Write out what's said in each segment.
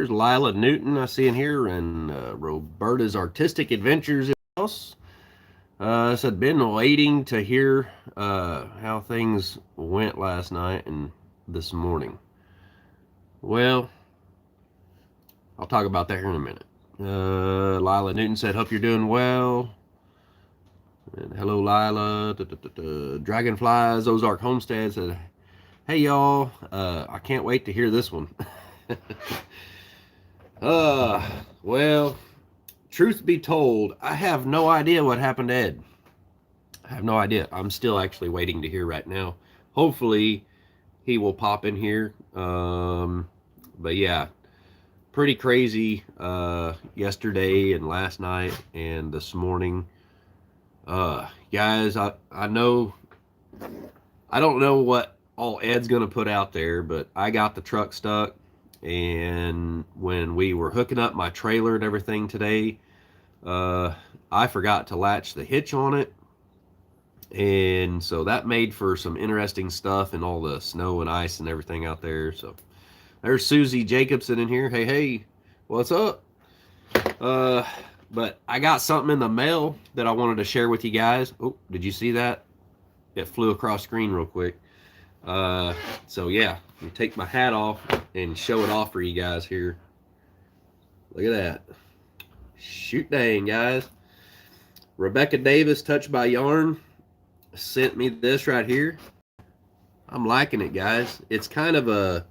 There's Lila Newton I see in here, and Roberta's Artistic Adventures in the house. Said been waiting to hear how things went last night and this morning. Well, I'll talk about that here in a minute. Lila Newton said, "Hope you're doing well." And hello, Lila. Dragonflies Ozark Homestead said, "Hey y'all, I can't wait to hear this one." Well, truth be told, I have no idea what happened to Ed. I have no idea. I'm still actually waiting to hear right now. Hopefully, he will pop in here. But yeah, pretty crazy yesterday and last night and this morning. Guys, I know, I don't know what all Ed's gonna put out there, but I got the truck stuck, and when we were hooking up my trailer and everything today, I forgot to latch the hitch on it, and so that made for some interesting stuff and all the snow and ice and everything out there. So there's Susie Jacobson in here. Hey, what's up? But I got something in the mail that I wanted to share with you guys. Oh, did you see that? It flew across screen real quick. So yeah, let me take my hat off and show it off for you guys here. Look at that. Shoot dang, guys. Rebecca Davis, Touched by Yarn, sent me this right here. I'm liking it, guys. It's kind of a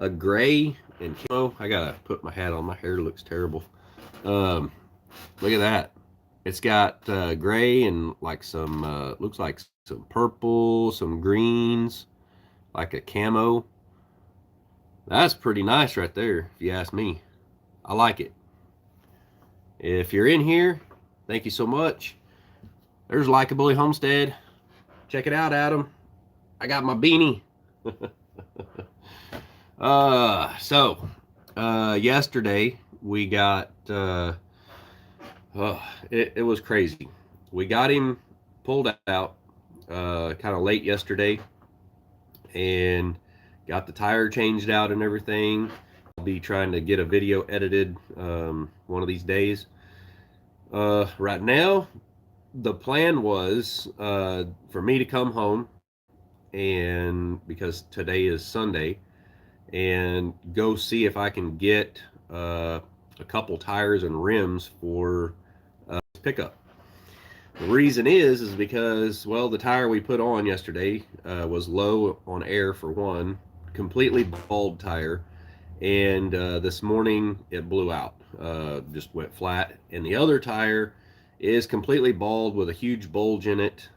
gray and camo. I gotta put my hat on. My hair looks terrible. Look at that. It's got gray and like some, looks like some purple, some greens, like a camo. That's pretty nice right there, if you ask me. I like it. If you're in here, thank you so much. There's Likeably Homestead. Check it out, Adam. I got my beanie. Yesterday we got, it was crazy. We got him pulled out kind of late yesterday and got the tire changed out and everything. I'll be trying to get a video edited one of these days. Right now, the plan was for me to come home, and because today is Sunday, and go see if I can get a couple tires and rims for pickup. The reason is because, well, the tire we put on yesterday was low on air for one, completely bald tire, and this morning it blew out, just went flat. And the other tire is completely bald with a huge bulge in it.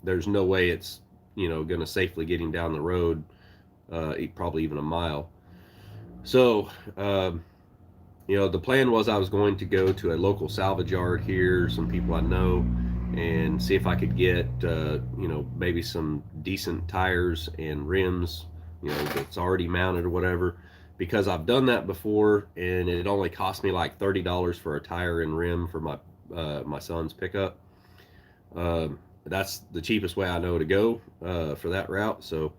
There's no way it's, going to safely get him down the road, probably even a mile. So, the plan was I was going to go to a local salvage yard here, some people I know, and see if I could get, maybe some decent tires and rims, that's already mounted or whatever, because I've done that before, and it only cost me like $30 for a tire and rim for my son's pickup. That's the cheapest way I know to go for that route. So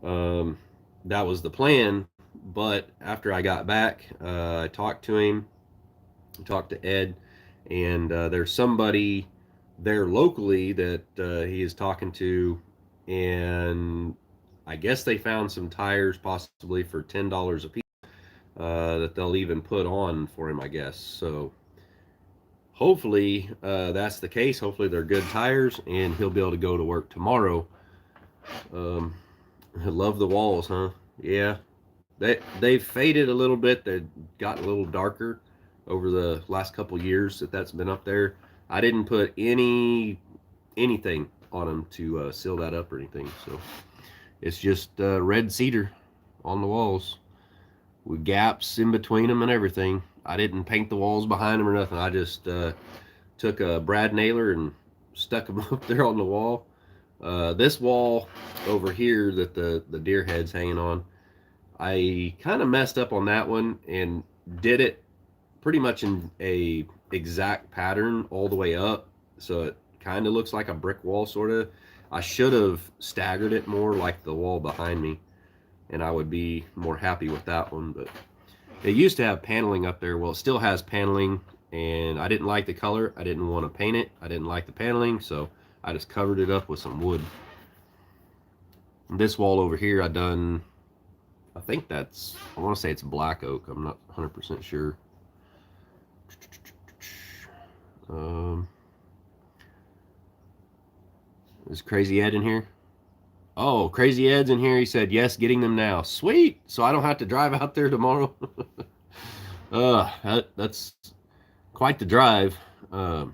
that was the plan. But after I got back, I talked to him, talked to Ed, and there's somebody there locally that he is talking to, and I guess they found some tires possibly for $10 a piece that they'll even put on for him, I guess. So hopefully that's the case. Hopefully they're good tires, and he'll be able to go to work tomorrow. I love the walls, huh? Yeah. They've faded a little bit. They've gotten a little darker over the last couple years that's been up there. I didn't put anything on them to seal that up or anything. So it's just red cedar on the walls with gaps in between them and everything. I didn't paint the walls behind them or nothing. I just took a brad nailer and stuck them up there on the wall. This wall over here that the deer head's hanging on, I kind of messed up on that one and did it pretty much in a exact pattern all the way up, so it kind of looks like a brick wall, sort of. I should have staggered it more like the wall behind me, and I would be more happy with that one. But It used to have paneling up there. Well, it still has paneling, and I didn't like the color. I didn't want to paint it. I didn't like the paneling, so I just covered it up with some wood. And this wall over here, I think I want to say it's black oak. I'm not 100% sure. Um, is Crazy Ed in here? Oh, Crazy Ed's in here. He said, yes, getting them now. Sweet. So I don't have to drive out there tomorrow. That's quite the drive. Um,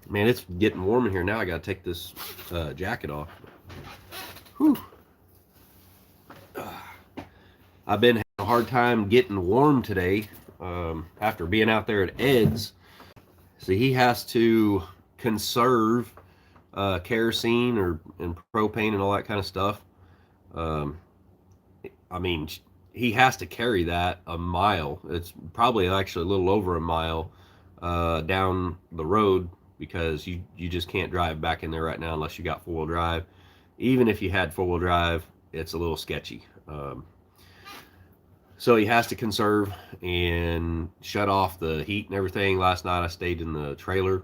man, it's getting warm in here now. I got to take this jacket off. Whew. I've been having a hard time getting warm today after being out there at Ed's. So he has to conserve kerosene and propane and all that kind of stuff. Um, I mean, he has to carry that a mile. It's probably actually a little over a mile down the road, because you just can't drive back in there right now unless you got four-wheel drive. Even if you had four-wheel drive, it's a little sketchy. So he has to conserve and shut off the heat and everything. Last night I stayed in the trailer.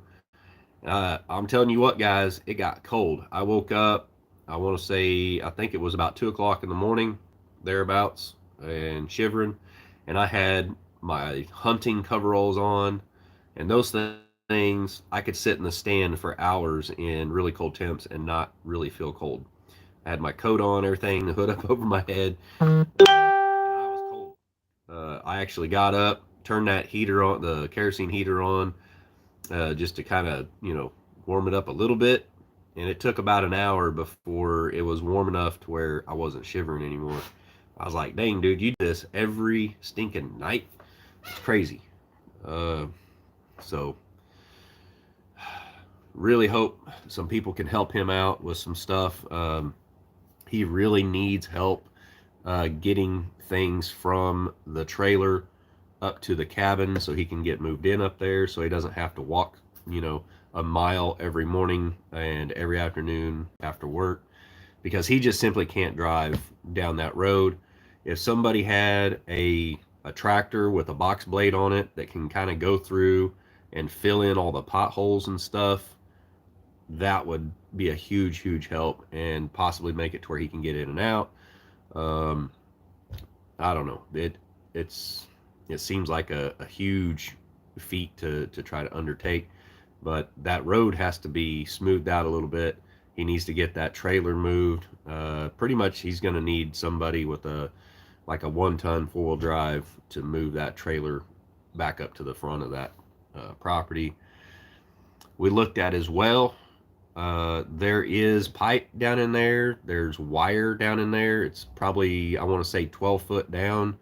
I'm telling you what, guys, it got cold. I woke up, I want to say, I think it was about 2 o'clock in the morning, thereabouts, and shivering. And I had my hunting coveralls on, and those things, I could sit in the stand for hours in really cold temps and not really feel cold. I had my coat on, everything, the hood up over my head. And I was cold. I actually got up, turned that heater on, the kerosene heater on, just to kind of, warm it up a little bit. And it took about an hour before it was warm enough to where I wasn't shivering anymore. I was like, dang, dude, you do this every stinking night? It's crazy. So, really hope some people can help him out with some stuff. He really needs help getting things from the trailer up to the cabin so he can get moved in up there, so he doesn't have to walk, a mile every morning and every afternoon after work, because he just simply can't drive down that road. If somebody had a tractor with a box blade on it that can kind of go through and fill in all the potholes and stuff, that would be a huge help and possibly make it to where he can get in and out. I don't know. It seems like a huge feat to try to undertake, but that road has to be smoothed out a little bit. He needs to get that trailer moved. Pretty much he's going to need somebody with a 1-ton 4-wheel drive to move that trailer back up to the front of that property. We looked at as well. There is pipe down in there. There's wire down in there. It's probably, I want to say, 12 foot down.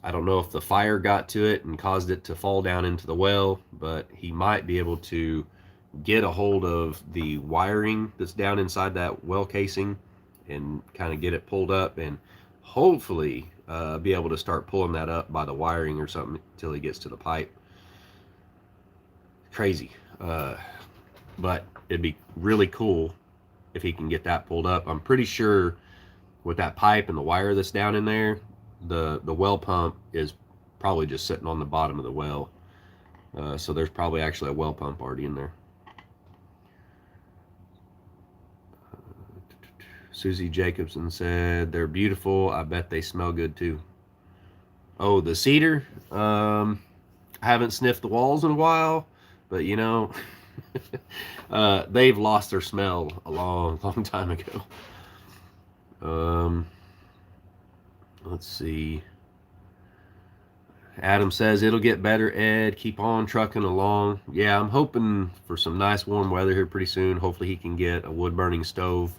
I don't know if the fire got to it and caused it to fall down into the well, but he might be able to get a hold of the wiring that's down inside that well casing and kind of get it pulled up, and hopefully be able to start pulling that up by the wiring or something until he gets to the pipe. Crazy. But it'd be really cool if he can get that pulled up. I'm pretty sure with that pipe and the wire that's down in there, the well pump is probably just sitting on the bottom of the well. So there's probably actually a well pump already in there. Susie Jacobson said, they're beautiful. I bet they smell good too. Oh, the cedar? I haven't sniffed the walls in a while, but they've lost their smell a long time ago. Let's see. Adam says, it'll get better, Ed. Keep on trucking along. Yeah, I'm hoping for some nice warm weather here pretty soon. Hopefully he can get a wood-burning stove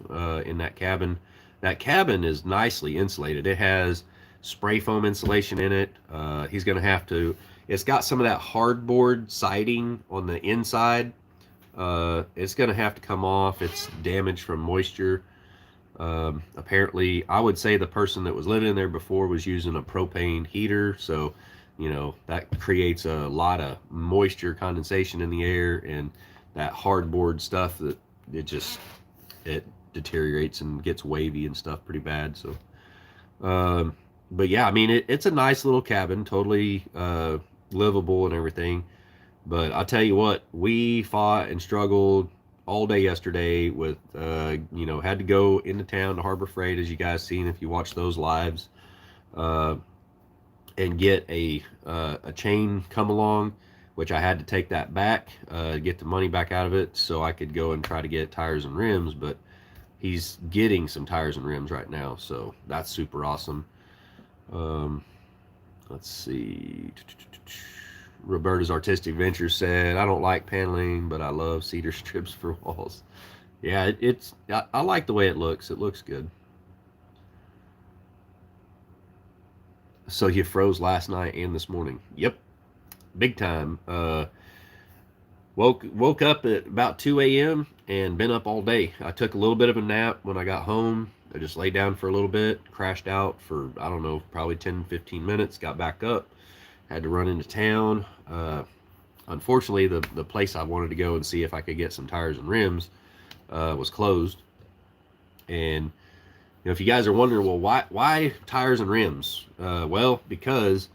in that cabin. That cabin is nicely insulated. It has spray foam insulation in it. He's going to have to... It's got some of that hardboard siding on the inside. It's going to have to come off. It's damaged from moisture. Apparently, I would say the person that was living in there before was using a propane heater, so that creates a lot of moisture condensation in the air, and that hardboard stuff, that it deteriorates and gets wavy and stuff pretty bad. So but yeah, I mean, it's a nice little cabin, totally livable and everything. But I'll tell you what, we fought and struggled all day yesterday with, had to go into town to Harbor Freight, as you guys seen if you watch those lives, uh, and get a chain come along, which I had to take that back, get the money back out of it, so I could go and try to get tires and rims. But he's getting some tires and rims right now, so that's super awesome. Um, let's see. Roberta's Artistic Venture said, I don't like paneling, but I love cedar strips for walls. Yeah, I like the way it looks. It looks good. So you froze last night and this morning. Yep, big time. Woke up at about 2 a.m. and been up all day. I took a little bit of a nap when I got home. I just laid down for a little bit, crashed out for, I don't know, probably 10, 15 minutes, got back up, had to run into town. Unfortunately, the place I wanted to go and see if I could get some tires and rims was closed. And if you guys are wondering, well, why tires and rims? Well, because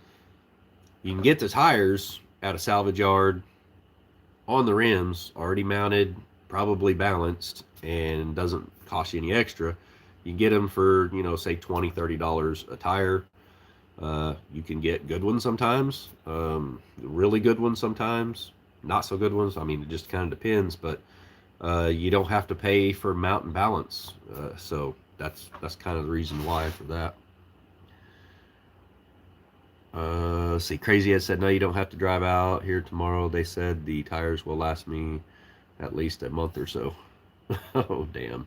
you can get the tires at a salvage yard on the rims, already mounted, probably balanced, and doesn't cost you any extra. You get them for, say $20, $30 a tire. You can get good ones sometimes, really good ones sometimes, not so good ones. I mean, it just kind of depends, but you don't have to pay for mount and balance. So that's kind of the reason why for that. Let's see, Crazy Ed said, no, you don't have to drive out here tomorrow. They said the tires will last me at least a month or so. Oh, damn.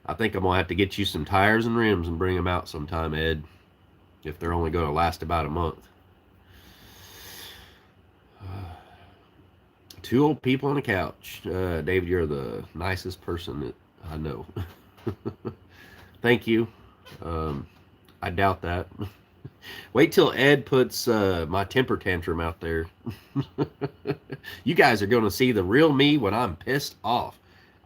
I think I'm going to have to get you some tires and rims and bring them out sometime, Ed, if they're only going to last about a month. Two old people on a couch. David, you're the nicest person that I know. Thank you. I doubt that. Wait till Ed puts my temper tantrum out there. You guys are going to see the real me when I'm pissed off.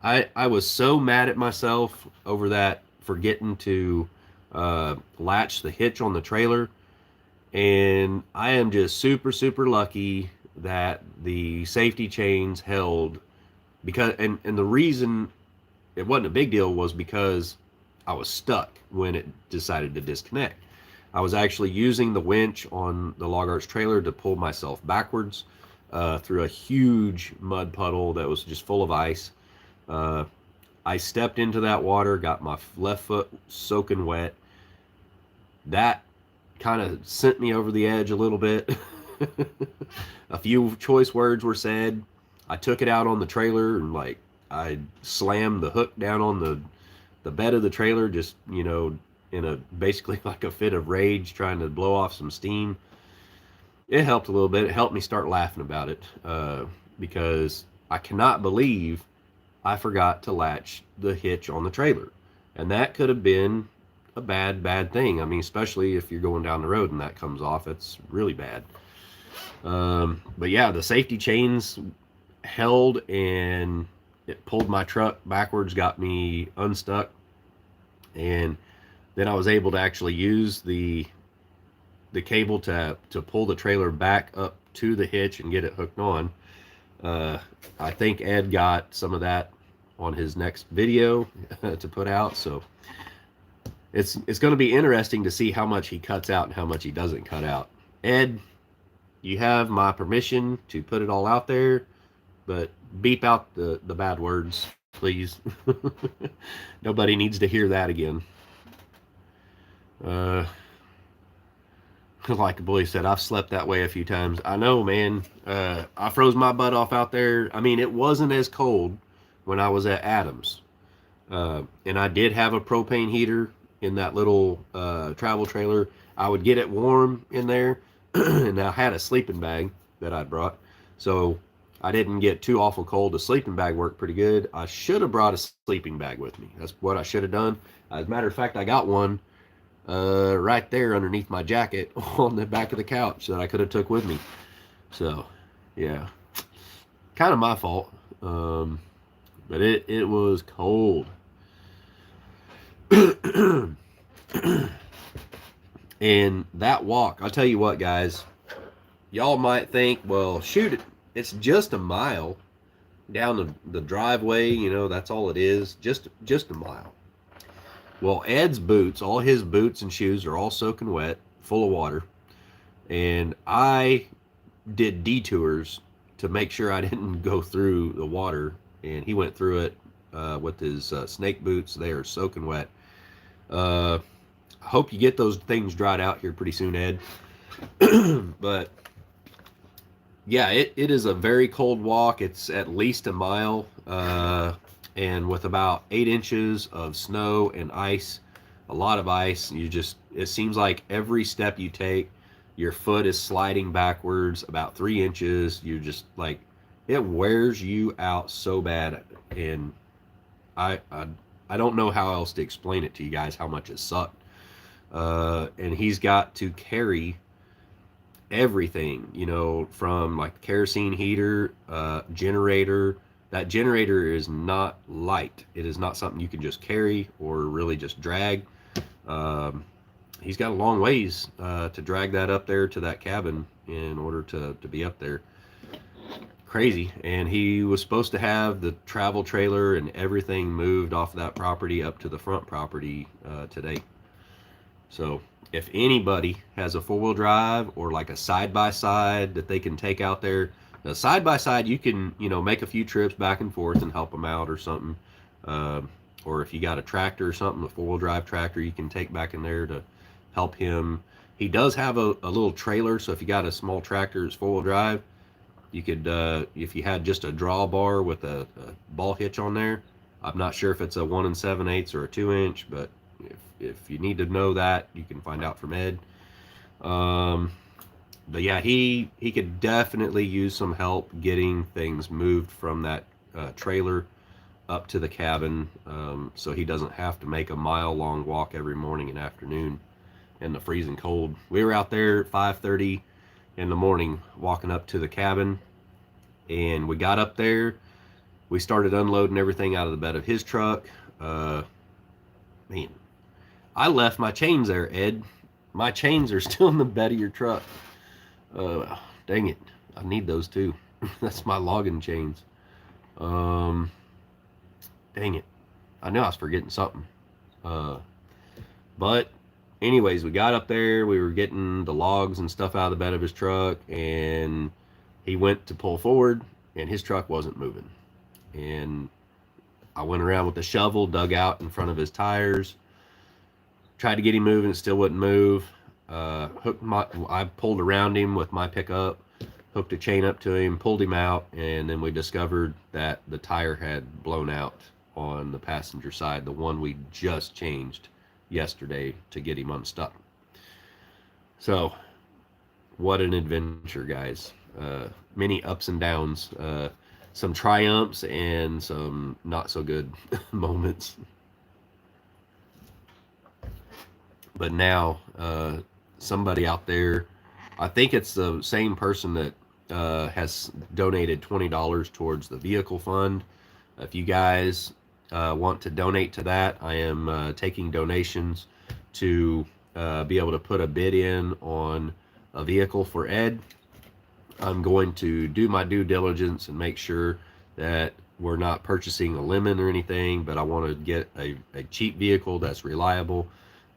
I was so mad at myself over that, forgetting to latch the hitch on the trailer. And I am just super, super lucky that the safety chains held, because, and the reason it wasn't a big deal was because I was stuck when it decided to disconnect. I was actually using the winch on the log arch trailer to pull myself backwards through a huge mud puddle that was just full of ice. I stepped into that water, got my left foot soaking wet. That kind of sent me over the edge a little bit. A few choice words were said. I took it out on the trailer and I slammed the hook down on the bed of the trailer, just in a basically like a fit of rage, trying to blow off some steam. It helped a little bit. It helped me start laughing about it because I cannot believe I forgot to latch the hitch on the trailer, and that could have been a bad thing. I mean, especially if you're going down the road and that comes off, it's really bad. But yeah, the safety chains held and it pulled my truck backwards, got me unstuck, and then I was able to actually use the cable to pull the trailer back up to the hitch and get it hooked on. I think Ed got some of that on his next video to put out, so it's going to be interesting to see how much he cuts out and how much he doesn't cut out. Ed, you have my permission to put it all out there, but beep out the bad words, please. Nobody needs to hear that again. Like the boy said, I've slept that way a few times. I know, man. I froze my butt off out there. I mean, it wasn't as cold when I was at Adams. And I did have a propane heater in that little travel trailer. I would get it warm in there. And I had a sleeping bag that I brought. So I didn't get too awful cold. The sleeping bag worked pretty good. I should have brought a sleeping bag with me. That's what I should have done. As a matter of fact, I got one right there underneath my jacket on the back of the couch that I could have took with me. So, yeah, kind of my fault. But it was cold. And that walk, I'll tell you what, guys, y'all might think, well, shoot, it's just a mile down the driveway, that's all it is, just a mile. Well, Ed's boots, all his boots and shoes are all soaking wet, full of water, and I did detours to make sure I didn't go through the water, and he went through it with his snake boots. They are soaking wet. I hope you get those things dried out here pretty soon, Ed. But yeah, it is a very cold walk. It's at least a mile, and with about 8 inches of snow and ice, a lot of ice. It seems like every step you take, your foot is sliding backwards about 3 inches. You just like, it wears you out so bad, and I I, I don't know how else to explain it to you guys how much it sucked. And he's got to carry everything, from like kerosene heater, generator. That generator is not light. It is not something you can just carry or really just drag. Um, he's got a long ways to drag that up there to that cabin in order to be up there. Crazy. And he was supposed to have the travel trailer and everything moved off of that property up to the front property today. So if anybody has a four-wheel drive or like a side-by-side that they can take out there, a side-by-side you can, make a few trips back and forth and help them out or something. Or if you got a tractor or something, a four-wheel drive tractor, you can take back in there to help him. He does have a little trailer, so if you got a small tractor that's four-wheel drive, you could, if you had just a drawbar with a ball hitch on there. I'm not sure if it's a 1 7/8 or a 2-inch, but if you need to know that, you can find out from Ed. But yeah, he could definitely use some help getting things moved from that trailer up to the cabin, so he doesn't have to make a mile-long walk every morning and afternoon in the freezing cold. We were out there at 5:30 in the morning walking up to the cabin, and we got up there. We started unloading everything out of the bed of his truck. Man, I left my chains there, Ed. My chains are still in the bed of your truck. Dang it. I need those too. That's my logging chains. Dang it. I knew I was forgetting something. But anyways, we got up there. We were getting the logs and stuff out of the bed of his truck, and he went to pull forward, and his truck wasn't moving. And I went around with the shovel, dug out in front of his tires, tried to get him moving, it still wouldn't move. I pulled around him with my pickup, hooked a chain up to him, pulled him out, and then we discovered that the tire had blown out on the passenger side, the one we just changed yesterday to get him unstuck. So, what an adventure, guys. Many ups and downs, some triumphs and some not so good moments. But now, somebody out there, I think it's the same person that has donated $20 towards the vehicle fund. If you guys want to donate to that, I am taking donations to be able to put a bid in on a vehicle for Ed. I'm going to do my due diligence and make sure that we're not purchasing a lemon or anything, but I want to get a cheap vehicle that's reliable,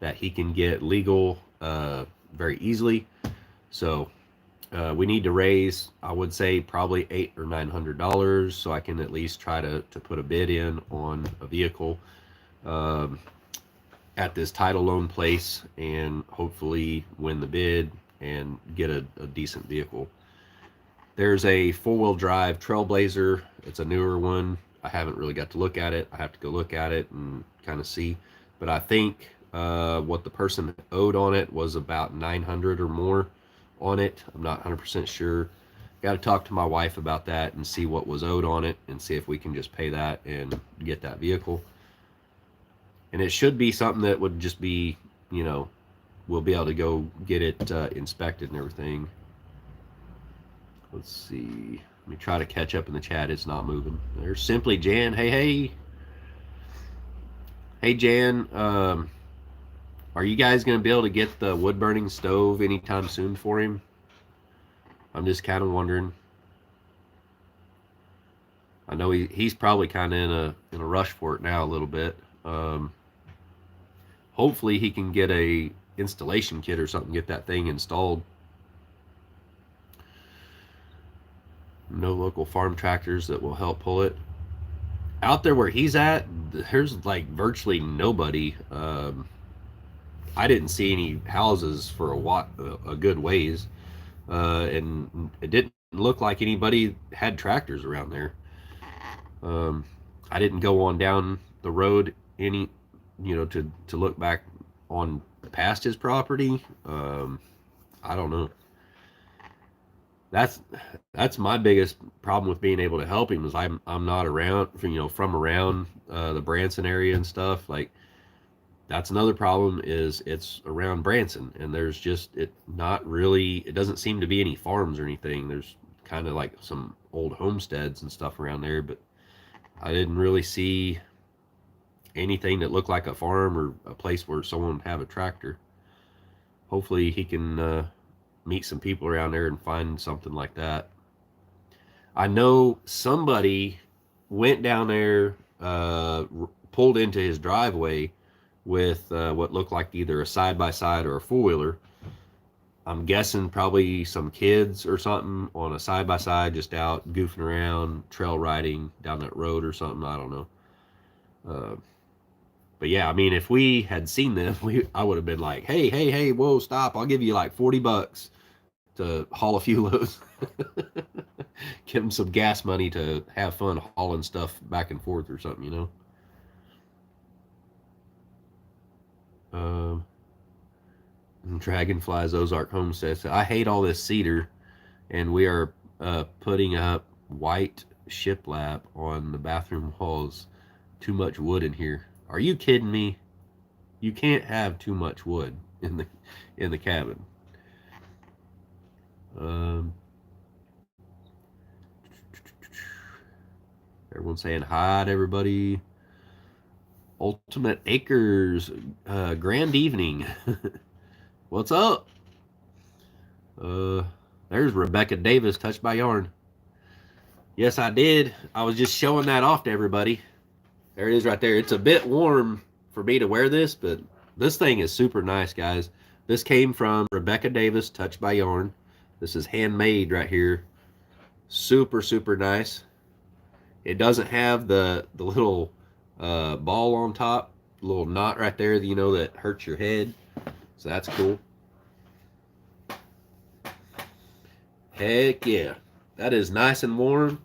that he can get legal very easily. So we need to raise, I would say, probably $800 or $900 so I can at least try to put a bid in on a vehicle at this title loan place and hopefully win the bid and get a decent vehicle. There's a four-wheel drive Trailblazer. It's a newer one. I haven't really got to look at it. I have to go look at it and kind of see. But I think what the person owed on it was about $900 or more on it. I'm not 100% sure. Got to talk to my wife about that and see what was owed on it and see if we can just pay that and get that vehicle. And it should be something that would just be, we'll be able to go get it inspected and everything. Let's see. Let me try to catch up in the chat. It's not moving. There's Simply Jan. Hey, hey. Hey, Jan. Are you guys going to be able to get the wood burning stove anytime soon for him? I'm just kind of wondering. I know he's probably kind of in a rush for it now a little bit. Um, Hopefully he can get a installation kit or something, get that thing installed. No local farm tractors that will help pull it. Out there where he's at, there's like virtually nobody. I didn't see any houses for a good ways, and it didn't look like anybody had tractors around there. Um, I didn't go on down the road any, to look back on past his property. I don't know. That's that's my biggest problem with being able to help him is I'm not around, from around the Branson area and stuff. Like that's another problem is it's around Branson and there's just it not really it doesn't seem to be any farms or anything. There's kind of like some old homesteads and stuff around there, but I didn't really see anything that looked like a farm or a place where someone would have a tractor. Hopefully he can meet some people around there and find something like that. I know somebody went down there, pulled into his driveway with what looked like either a side by side or a four wheeler. I'm guessing probably some kids or something on a side by side, just out goofing around, trail riding down that road or something. I don't know. Uh, but yeah, I mean, if we had seen them, I would have been like, hey, whoa, stop! I'll give you like $40 to haul a few loads. Give them some gas money to have fun hauling stuff back and forth or something, Um, Dragonflies Ozark Homestead said, I hate all this cedar, and we are putting up white shiplap on the bathroom walls. Too much wood in here. Are you kidding me? You can't have too much wood in the cabin. Um, Everyone's saying hi to everybody. Ultimate Acres, grand evening. What's up? Uh, there's Rebecca Davis, Touched by Yarn. Yes, I did. I was just showing that off to everybody. There it is right there. It's a bit warm for me to wear this, but this thing is super nice, guys. This came from Rebecca Davis, Touched by Yarn. This is handmade right here. Super, super nice. It doesn't have the little ball on top, little knot right there, that hurts your head. So that's cool. Heck yeah. That is nice and warm.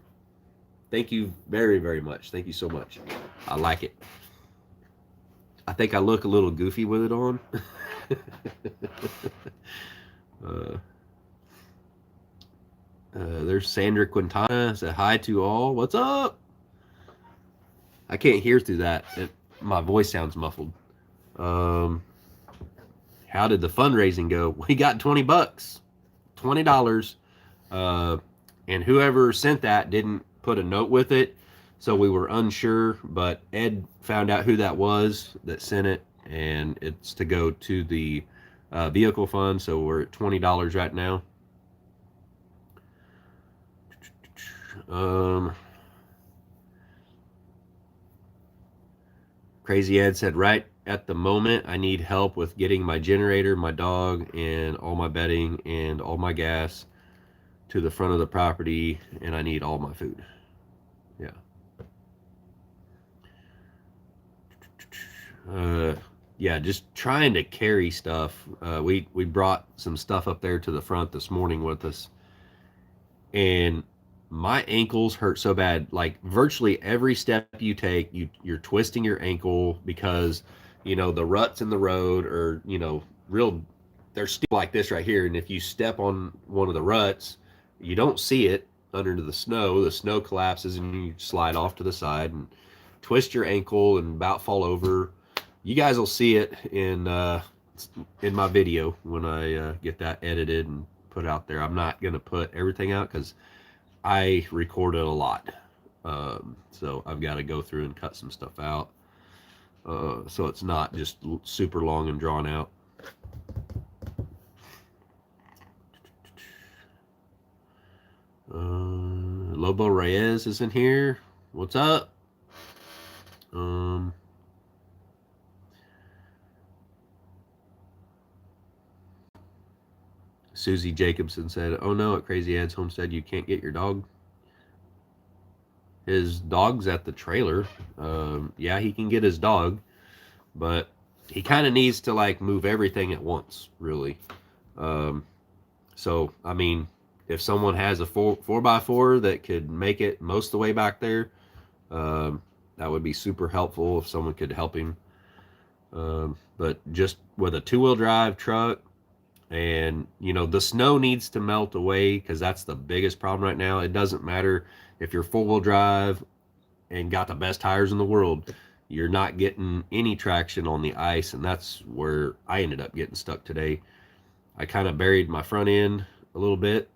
Thank you very, very much. Thank you so much. I like it. I think I look a little goofy with it on. There's Sandra Quintana. Said hi to all. What's up? I can't hear through that. My voice sounds muffled. How did the fundraising go? We got $20. $20. And whoever sent that didn't put a note with it, so we were unsure, but Ed found out who that was that sent it, and it's to go to the vehicle fund, so we're at $20 right now. Crazy Ed said, right at the moment, I need help with getting my generator, my dog, and all my bedding and all my gas to the front of the property, and I need all my food. Yeah. Yeah, just trying to carry stuff. We brought some stuff up there to the front this morning with us, and my ankles hurt so bad. Like virtually every step you take, you're twisting your ankle because the ruts in the road are real. They're still like this right here, and if you step on one of the ruts, you don't see it under the snow. The snow collapses and you slide off to the side and twist your ankle and about fall over. You guys will see it in my video when I get that edited and put out there. I'm not gonna put everything out because I recorded a lot, so I've got to go through and cut some stuff out. so it's not just super long and drawn out. Lobo Reyes is in here. What's up? Susie Jacobson said, "Oh no, at Crazy Ed's homestead, you can't get your dog. His dog's at the trailer. Yeah, he can get his dog, but he kind of needs to like move everything at once, really. So I mean, if someone has a four by four that could make it most of the way back there, that would be super helpful if someone could help him. But just with a 2-wheel drive truck, and the snow needs to melt away because that's the biggest problem right now. It doesn't matter if you're 4-wheel drive and got the best tires in the world, you're not getting any traction on the ice, and that's where I ended up getting stuck today. I kind of buried my front end a little bit.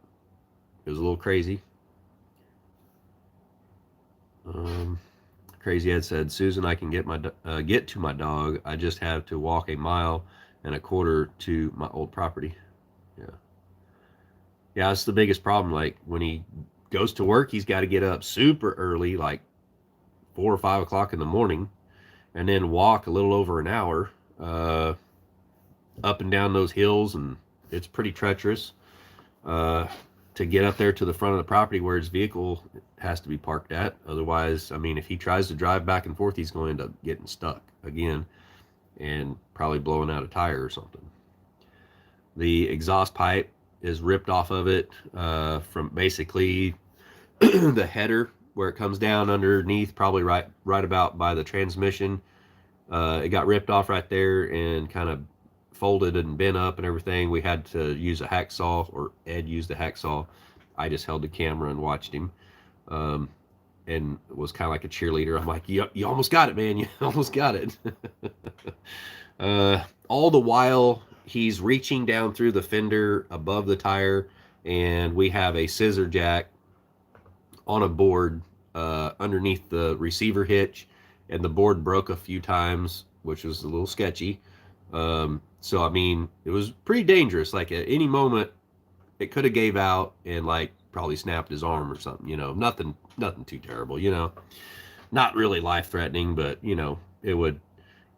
It was a little crazy. Crazy Ed said, "Susan, I can get to my dog. I just have to walk 1.25 miles to my old property." Yeah, that's the biggest problem. Like when he goes to work, he's got to get up super early, like 4 or 5 o'clock in the morning, and then walk a little over an hour up and down those hills, and it's pretty treacherous to get up there to the front of the property where his vehicle has to be parked at. Otherwise, I mean, if he tries to drive back and forth, he's going to end up getting stuck again and probably blowing out a tire or something. The exhaust pipe is ripped off of it from basically the header where it comes down underneath, probably right about by the transmission. It got ripped off right there and kind of folded and bent up and everything. We had to use a hacksaw, or Ed used a hacksaw. I just held the camera and watched him, and was kind of like a cheerleader. I'm like, you almost got it, man. You almost got it. All the while, he's reaching down through the fender above the tire, and we have a scissor jack on a board underneath the receiver hitch, and the board broke a few times, which was a little sketchy. So I mean, it was pretty dangerous. Like at any moment, it could have gave out and like probably snapped his arm or something. Nothing too terrible. Not really life threatening, but it would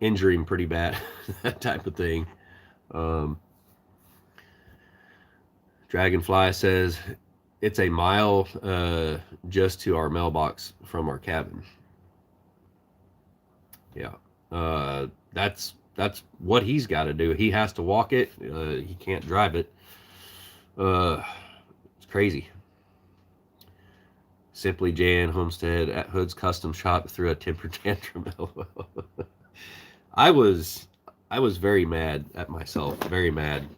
injure him pretty bad. That type of thing. Dragonfly says it's a mile just to our mailbox from our cabin. Yeah, that's what he's got to do. He has to walk it. He can't drive it. It's crazy. Simply Jan Homestead at Hood's Custom Shop threw a temper tantrum. I was very mad at myself. Very mad.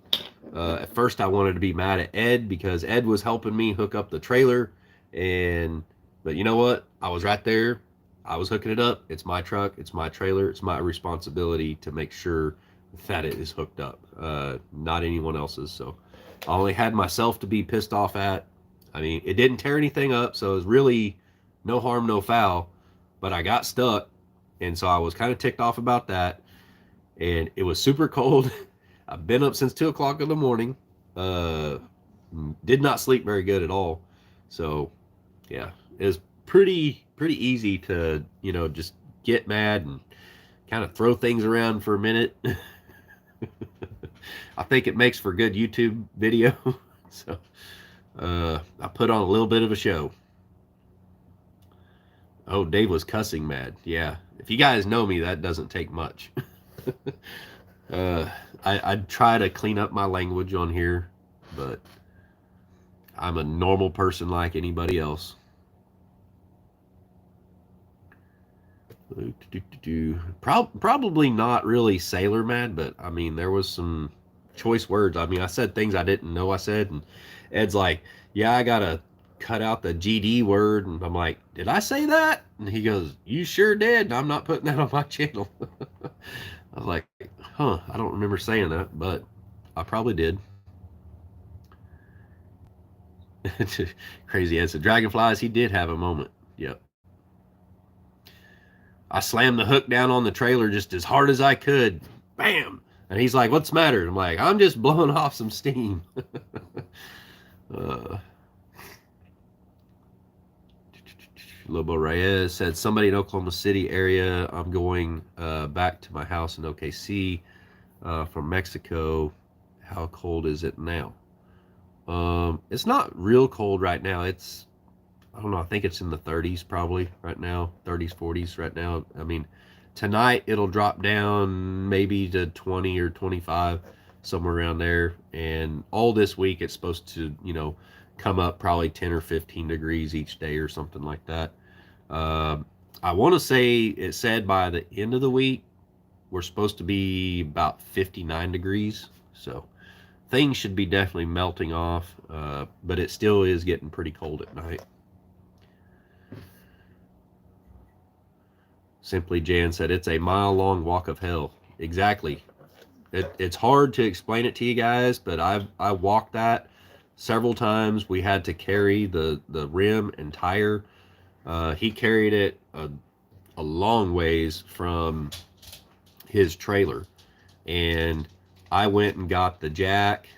At first, I wanted to be mad at Ed because Ed was helping me hook up the trailer, but you know what? I was right there. I was hooking it up. It's my truck. It's my trailer. It's my responsibility to make sure that it is hooked up, not anyone else's. So I only had myself to be pissed off at. I mean, it didn't tear anything up, so it was really no harm, no foul. But I got stuck, and so I was kind of ticked off about that. And it was super cold. I've been up since 2 o'clock in the morning. Did not sleep very good at all. So, yeah, it was pretty easy to just get mad and kind of throw things around for a minute. I think it makes for good YouTube video. So I put on a little bit of a show. Oh, Dave was cussing mad. Yeah, if you guys know me, that doesn't take much. I try to clean up my language on here, but I'm a normal person like anybody else. Probably not really sailor mad, but I mean, there was some choice words. I mean, I said things I didn't know I said, and Ed's like, "Yeah, I gotta cut out the GD word," and I'm like, "Did I say that?" And he goes, "You sure did. I'm not putting that on my channel." I was like, "Huh, I don't remember saying that, but I probably did." Crazy Ed said, "Dragonflies, he did have a moment." Yep. I slammed the hook down on the trailer just as hard as I could. Bam! And he's like, "What's the matter?" I'm like, "I'm just blowing off some steam." uh, Lobo Reyes said, "Somebody in Oklahoma City area. I'm going back to my house in OKC from Mexico. How cold is it now?" It's not real cold right now. I don't know. I think it's in the 30s probably right now, 30s, 40s right now. I mean, tonight it'll drop down maybe to 20 or 25, somewhere around there. And all this week it's supposed to, come up probably 10 or 15 degrees each day or something like that. Uh, I want to say it said by the end of the week we're supposed to be about 59 degrees. So things should be definitely melting off, but it still is getting pretty cold at night. Simply Jan said, "It's a mile-long walk of hell." Exactly. It's hard to explain it to you guys, but I walked that several times. We had to carry the rim and tire. He carried it a long ways from his trailer, and I went and got the jack,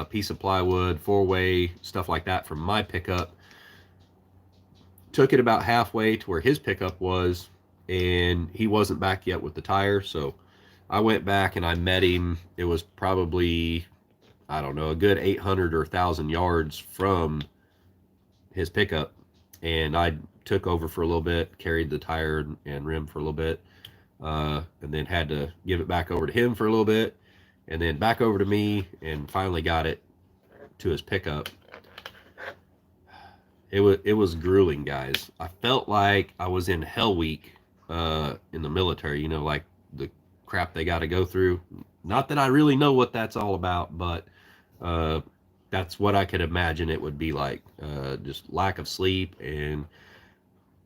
piece of plywood, four-way, stuff like that from my pickup. Took it about halfway to where his pickup was, and he wasn't back yet with the tire, so I went back and I met him. It was probably, I don't know, a good 800 or 1,000 yards from his pickup, and I took over for a little bit, carried the tire and rim for a little bit, and then had to give it back over to him for a little bit, and then back over to me, and finally got it to his pickup. It was grueling, guys. I felt like I was in Hell Week in the military. Like the crap they got to go through. Not that I really know what that's all about, but that's what I could imagine it would be like. Just lack of sleep and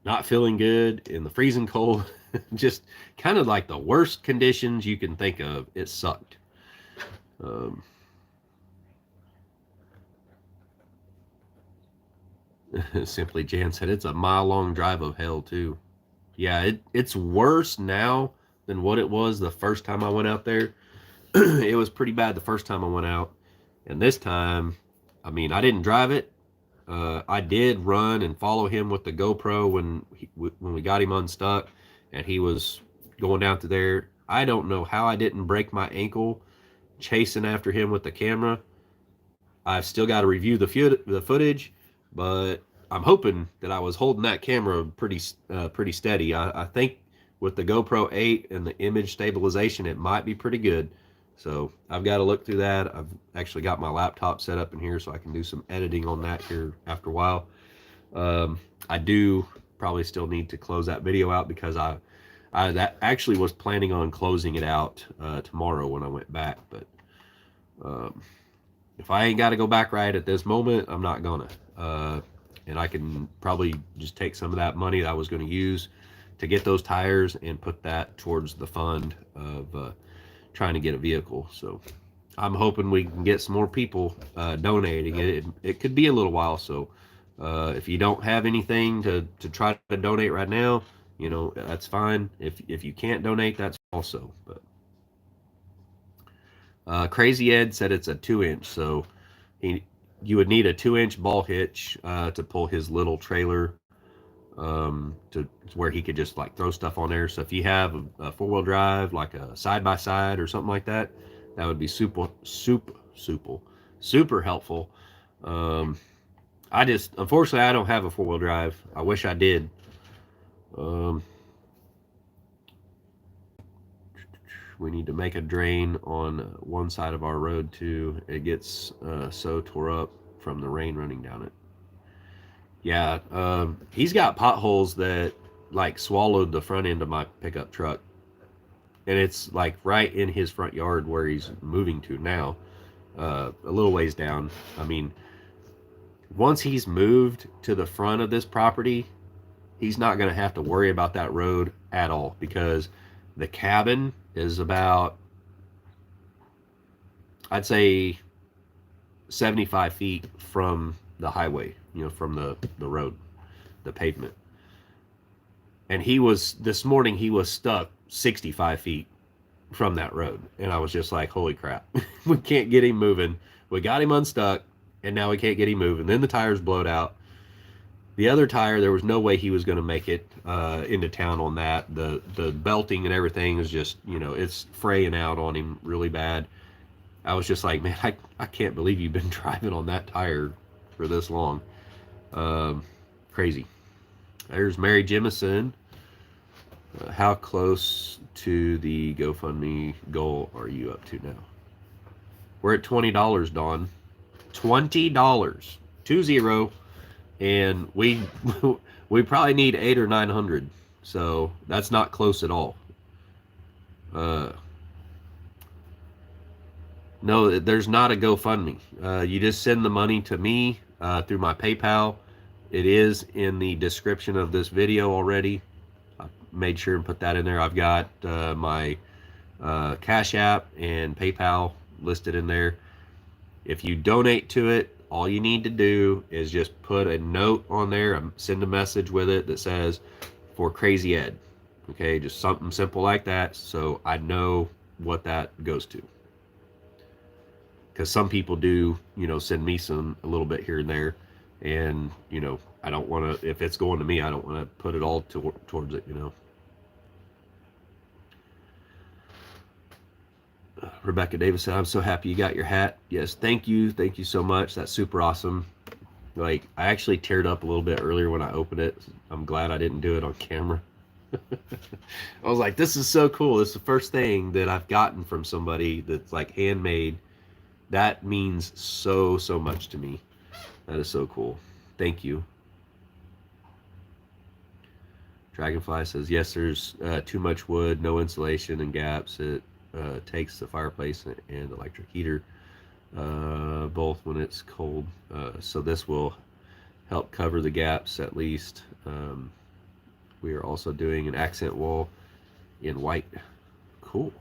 not feeling good in the freezing cold. Just kind of like the worst conditions you can think of. It sucked. Um, Simply Jan said, "It's a mile-long drive of hell too." Yeah, it's worse now than what it was the first time I went out there. It was pretty bad the first time I went out, and this time, I mean, I didn't drive it. I did run and follow him with the GoPro when we got him unstuck, and he was going down to there. I don't know how I didn't break my ankle chasing after him with the camera. I've still got to review the footage, but I'm hoping that I was holding that camera pretty steady. I think with the GoPro 8 and the image stabilization, it might be pretty good. So I've got to look through that. I've actually got my laptop set up in here so I can do some editing on that here after a while. I do probably still need to close that video out because I that actually was planning on closing it out tomorrow when I went back, but if I ain't got to go back right at this moment, I'm not gonna. And I can probably just take some of that money that I was going to use to get those tires and put that towards the fund of trying to get a vehicle. So I'm hoping we can get some more people donating. It could be a little while. So if you don't have anything to try to donate right now, that's fine. If you can't donate, that's also. But Crazy Ed said it's a 2-inch, so you would need a 2-inch ball hitch to pull his little trailer to where he could just like throw stuff on there. So if you have a 4-wheel drive, like a side-by-side or something like that, that would be super helpful. Unfortunately, I don't have a 4-wheel drive. I wish I did. We need to make a drain on one side of our road too. It gets so tore up from the rain running down it. Yeah, he's got potholes that like swallowed the front end of my pickup truck, and it's like right in his front yard where he's moving to now, a little ways down. I mean, once he's moved to the front of this property, he's not going to have to worry about that road at all because the cabin is about, I'd say, 75 feet from the highway, from the road, the pavement. And this morning, he was stuck 65 feet from that road. And I was just like, holy crap, we can't get him moving. We got him unstuck, and now we can't get him moving. Then the tires blowed out. The other tire, there was no way he was going to make it into town on that. The belting and everything is just, it's fraying out on him really bad. I was just like, man, I can't believe you've been driving on that tire for this long. Crazy. There's Mary Jemison. How close to the GoFundMe goal are you up to now? We're at $20, Dawn. $20. 20. And we we probably need 800 or 900. So that's not close at all. No, there's not a GoFundMe. You just send the money to me through my PayPal. It is in the description of this video already. I made sure and put that in there. I've got my Cash App and PayPal listed in there. If you donate to it, all you need to do is just put a note on there, send a message with it that says, for Crazy Ed. Okay, just something simple like that, so I know what that goes to. Because some people do, send me a little bit here and there, and I don't want to. If it's going to me, I don't want to put it all towards it. Rebecca Davis said, "I'm so happy you got your hat." Yes, thank you so much. That's super awesome. Like, I actually teared up a little bit earlier when I opened it. I'm glad I didn't do it on camera. I was like, this is so cool. This is the first thing that I've gotten from somebody that's like handmade. That means so much to me. That is so cool. Thank you. Dragonfly says, yes, there's too much wood, no insulation and gaps. It takes the fireplace and electric heater both when it's cold. So this will help cover the gaps at least. We are also doing an accent wall in white. Cool.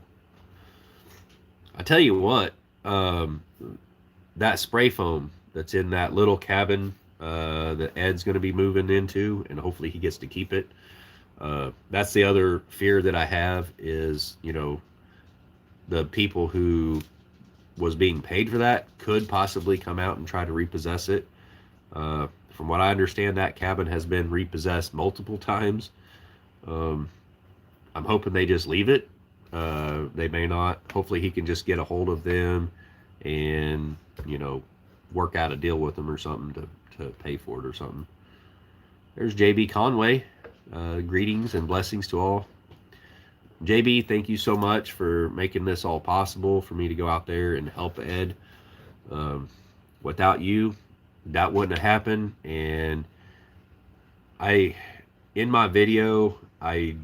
I tell you what, that spray foam that's in that little cabin that Ed's going to be moving into, and hopefully he gets to keep it. That's the other fear that I have is, the people who was being paid for that could possibly come out and try to repossess it. From what I understand, that cabin has been repossessed multiple times. I'm hoping they just leave it. They may not. Hopefully he can just get a hold of them and, work out a deal with them or something to pay for it or something. There's JB Conway. Greetings and blessings to all. JB, thank you so much for making this all possible for me to go out there and help Ed. Without you, that wouldn't have happened. And in my video, I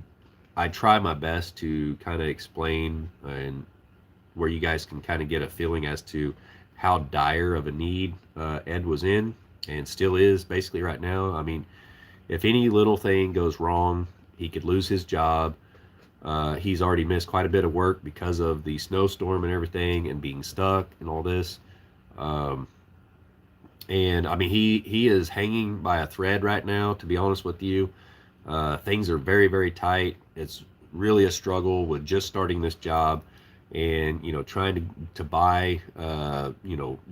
try my best to kind of explain and where you guys can kind of get a feeling as to how dire of a need Ed was in and still is basically right now. I mean, if any little thing goes wrong, he could lose his job. He's already missed quite a bit of work because of the snowstorm and everything and being stuck and all this. And I mean, he is hanging by a thread right now, to be honest with you. Things are very tight. It's really a struggle with just starting this job and, trying to buy,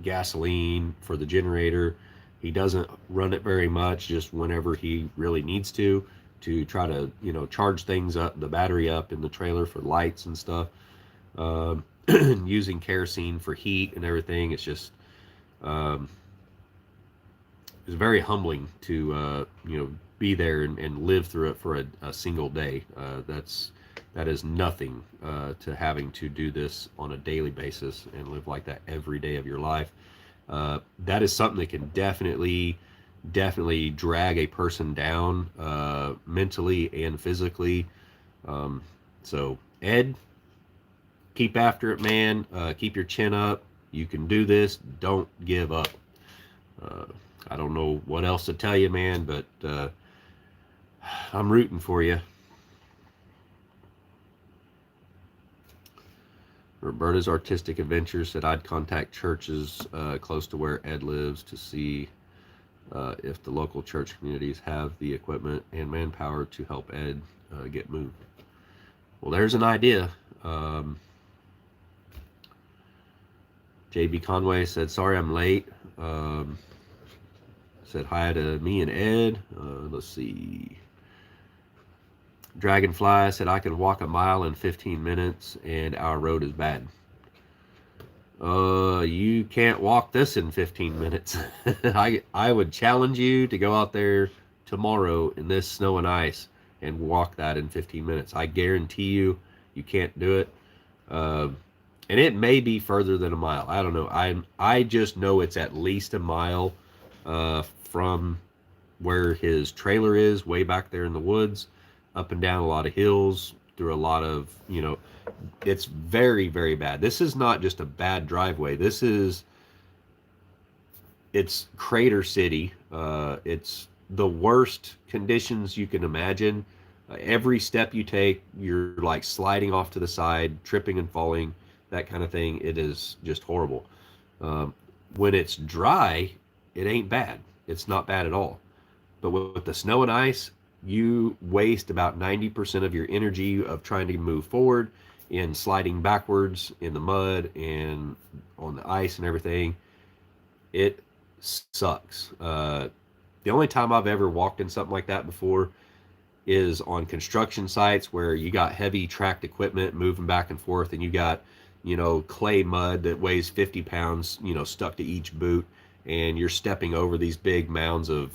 gasoline for the generator. He doesn't run it very much, just whenever he really needs to try to, charge things up, the battery up in the trailer for lights and stuff. Using kerosene for heat and everything. It's just, it's very humbling to, be there and live through it for a single day. That is nothing to having to do this on a daily basis and live like that every day of your life. That is something that can definitely drag a person down mentally and physically. So Ed, keep after it, man. Keep your chin up. You can do this. Don't give up. I don't know what else to tell you, man, but I'm rooting for you. Roberta's Artistic Adventures said I'd contact churches close to where Ed lives to see if the local church communities have the equipment and manpower to help Ed get moved. Well, there's an idea. JB Conway said, sorry I'm late. Said hi to me and Ed. Let's see. Dragonfly said, I can walk a mile in 15 minutes and our road is bad. You can't walk this in 15 minutes. I would challenge you to go out there tomorrow in this snow and ice and walk that in 15 minutes. I guarantee you, you can't do it. And it may be further than a mile. I don't know. I just know it's at least a mile from where his trailer is, way back there in the woods, up and down a lot of hills, through a lot of, it's very, very bad. This is not just a bad driveway. It's Crater City. It's the worst conditions you can imagine. Every step you take, you're like sliding off to the side, tripping and falling, that kind of thing. It is just horrible. When it's dry, it ain't bad. It's not bad at all. But with the snow and ice, you waste about 90% of your energy of trying to move forward in sliding backwards in the mud and on the ice and everything. It sucks. The only time I've ever walked in something like that before is on construction sites where you got heavy tracked equipment moving back and forth, and you got, clay mud that weighs 50 pounds, stuck to each boot, and you're stepping over these big mounds of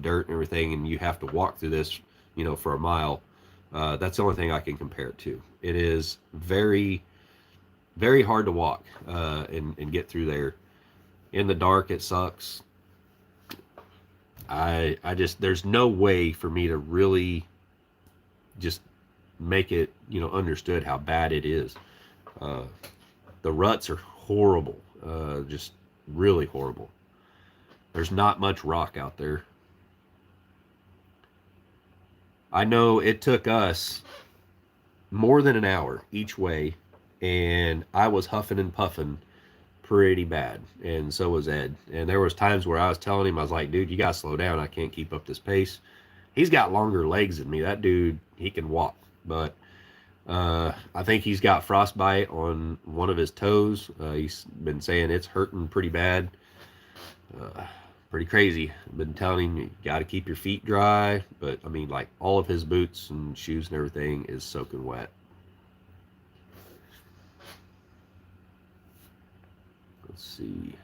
dirt and everything, and you have to walk through this, for a mile. That's the only thing I can compare it to. It is very, very hard to walk and get through there. In the dark, it sucks. I just, there's no way for me to really just make it, understood how bad it is. The ruts are horrible, just really horrible. There's not much rock out there. I know it took us more than an hour each way, and I was huffing and puffing pretty bad, and so was Ed. And there was times where I was telling him, I was like, dude, you gotta slow down. I can't keep up this pace. He's got longer legs than me. That dude, he can walk, but I think he's got frostbite on one of his toes. He's been saying it's hurting pretty bad. Pretty crazy. I've been telling him, you got to keep your feet dry, but I mean, like, all of his boots and shoes and everything is soaking wet. Let's see.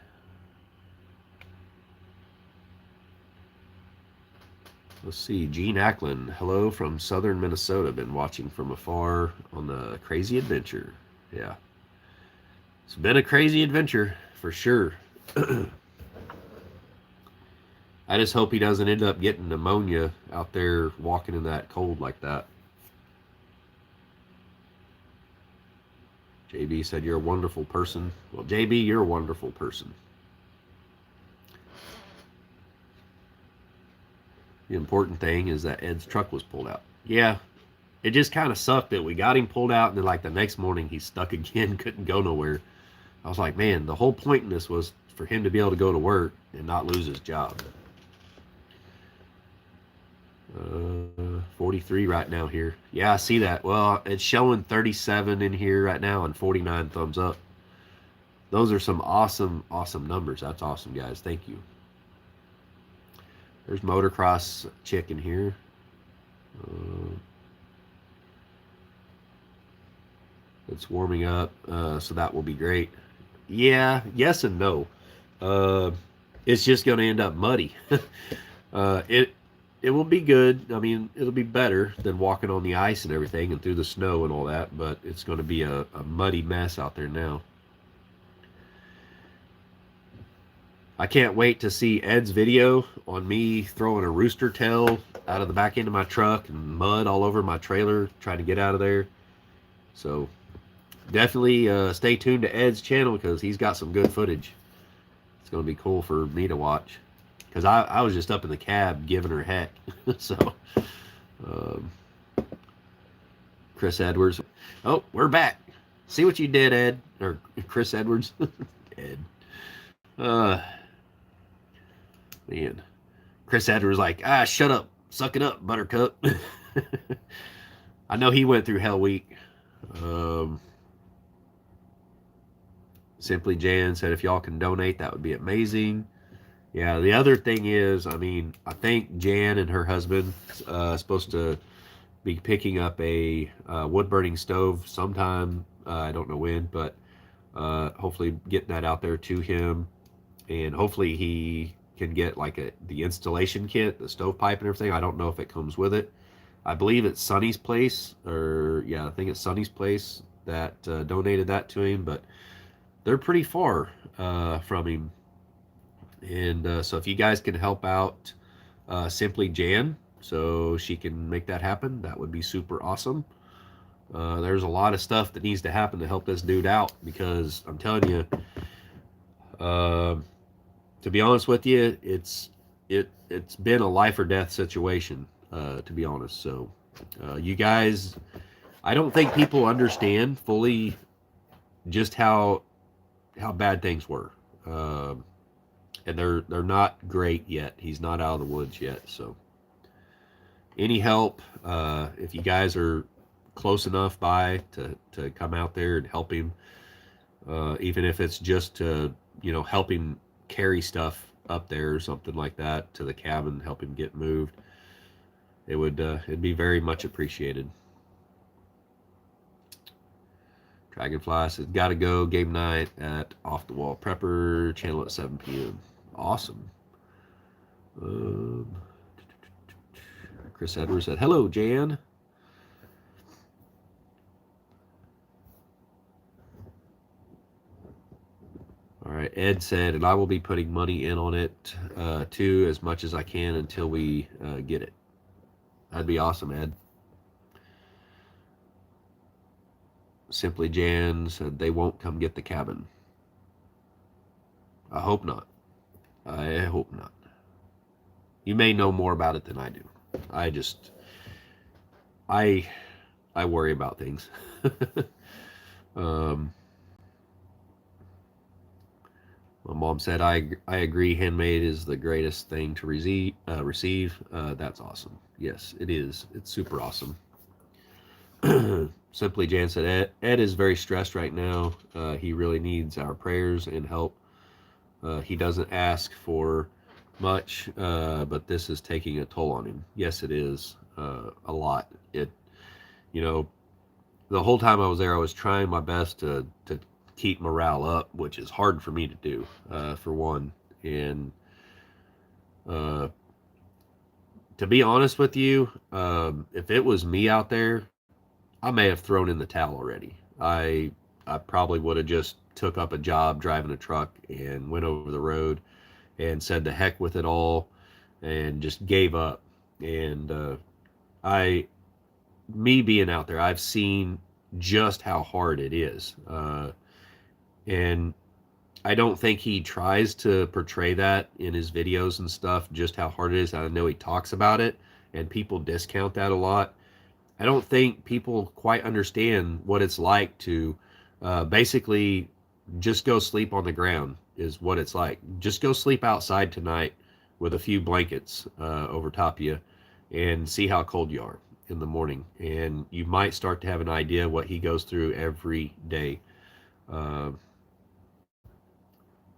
Gene Ackland, hello from southern Minnesota. Been watching from afar on the crazy adventure. Yeah. It's been a crazy adventure, for sure. I just hope he doesn't end up getting pneumonia out there walking in that cold like that. JB said, you're a wonderful person. Well, JB, you're a wonderful person. The important thing is that Ed's truck was pulled out. Yeah, it just kind of sucked that we got him pulled out, and then like the next morning he's stuck again, couldn't go nowhere. I was like, man, the whole point in this was for him to be able to go to work and not lose his job. 43 right now here. Yeah, I see that. Well, it's showing 37 in here right now and 49 thumbs up. Those are some awesome, awesome numbers. That's awesome, guys. Thank you. There's motocross chick in here. It's warming up, so that will be great. Yeah, yes and no. It's just going to end up muddy. It will be good. I mean, it'll be better than walking on the ice and everything and through the snow and all that, but it's going to be a muddy mess out there now. I can't wait to see Ed's video on me throwing a rooster tail out of the back end of my truck and mud all over my trailer trying to get out of there. So definitely stay tuned to Ed's channel because he's got some good footage. It's going to be cool for me to watch. Because I was just up in the cab giving her heck. So, Chris Edwards. Oh, we're back. See what you did, Ed. Or Chris Edwards. Ed. Man. Chris Edwards like, shut up, suck it up, Buttercup. I know he went through Hell Week. Um, Simply Jan said, if y'all can donate, that would be amazing. Yeah, the other thing is, I mean, I think Jan and her husband supposed to be picking up a wood burning stove sometime. I don't know when, but hopefully getting that out there to him, and hopefully he can get like the installation kit, the stovepipe and everything. I don't know if it comes with it. I believe it's Sonny's place, or yeah, I think it's Sonny's place that donated that to him, but they're pretty far from him. And so if you guys can help out Simply Jan so she can make that happen, that would be super awesome. There's a lot of stuff that needs to happen to help this dude out, because I'm telling you, uh, to be honest with you, it's been a life or death situation, to be honest. So you guys, I don't think people understand fully just how bad things were. And they're not great yet. He's not out of the woods yet. So any help, if you guys are close enough by to come out there and help him, even if it's just to help him carry stuff up there or something like that to the cabin, help him get moved, it'd be very much appreciated. Dragonfly says, gotta go, game night at Off the Wall Prepper channel at 7 p.m. Awesome. Chris Edwards said, hello, Jan. All right, Ed said, and I will be putting money in on it too, as much as I can until we get it. That'd be awesome, Ed. Simply Jan said, they won't come get the cabin. I hope not. I hope not. You may know more about it than I do. I worry about things. My mom said, I agree, handmade is the greatest thing to receive. That's awesome. Yes, it is. It's super awesome. Simply Jan said, Ed is very stressed right now. He really needs our prayers and help. He doesn't ask for much, but this is taking a toll on him. Yes, it is a lot. The whole time I was there, I was trying my best to keep morale up, which is hard for me to do, for one. And to be honest with you, if it was me out there, I may have thrown in the towel already. I probably would have just took up a job driving a truck and went over the road and said the heck with it all and just gave up. And me being out there, I've seen just how hard it is. And I don't think he tries to portray that in his videos and stuff, just how hard it is. I know he talks about it and people discount that a lot. I don't think people quite understand what it's like to basically just go sleep on the ground is what it's like. Just go sleep outside tonight with a few blankets over top of you and see how cold you are in the morning. And you might start to have an idea what he goes through every day.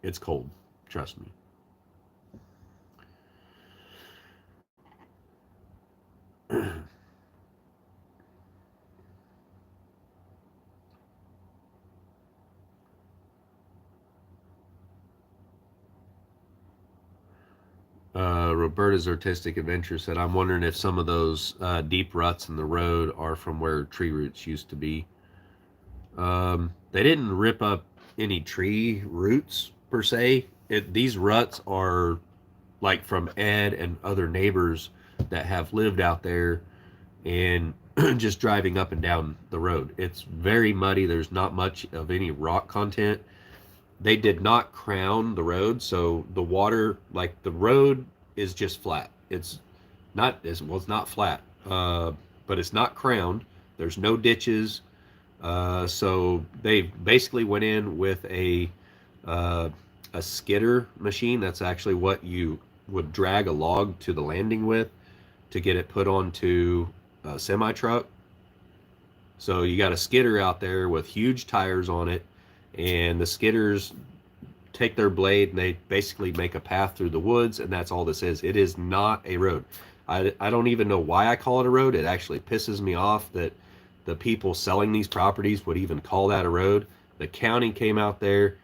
It's cold, trust me. Roberta's Artistic Adventure said, I'm wondering if some of those deep ruts in the road are from where tree roots used to be. They didn't rip up any tree roots per se. These ruts are like from Ed and other neighbors that have lived out there and just driving up and down the road. It's very muddy. There's not much of any rock content. They did not crown the road, so the water, like the road is just flat. It's not flat, but it's not crowned. There's no ditches. So they basically went in with a skidder machine. That's actually what you would drag a log to the landing with to get it put onto a semi truck. So you got a skidder out there with huge tires on it, and the skidders take their blade and they basically make a path through the woods, and that's all this is. It is not a road. I don't even know why I call it a road. It actually pisses me off that the people selling these properties would even call that a road. The county came out there,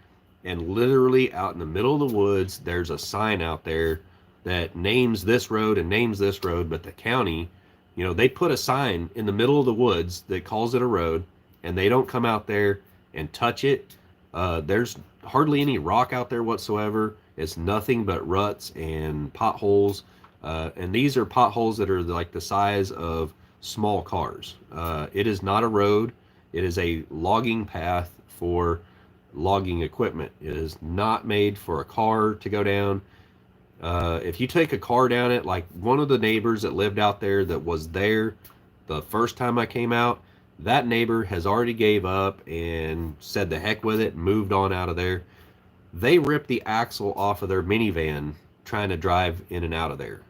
and literally out in the middle of the woods, there's a sign out there that names this road and names this road, but the county, they put a sign in the middle of the woods that calls it a road, and they don't come out there and touch it. There's hardly any rock out there whatsoever. It's nothing but ruts and potholes. And these are potholes that are like the size of small cars. It is not a road. It is a logging path for logging equipment. It is not made for a car to go down. If you take a car down it, like one of the neighbors that lived out there that was there the first time I came out, that neighbor has already gave up and said the heck with it and moved on out of there. They ripped the axle off of their minivan trying to drive in and out of there.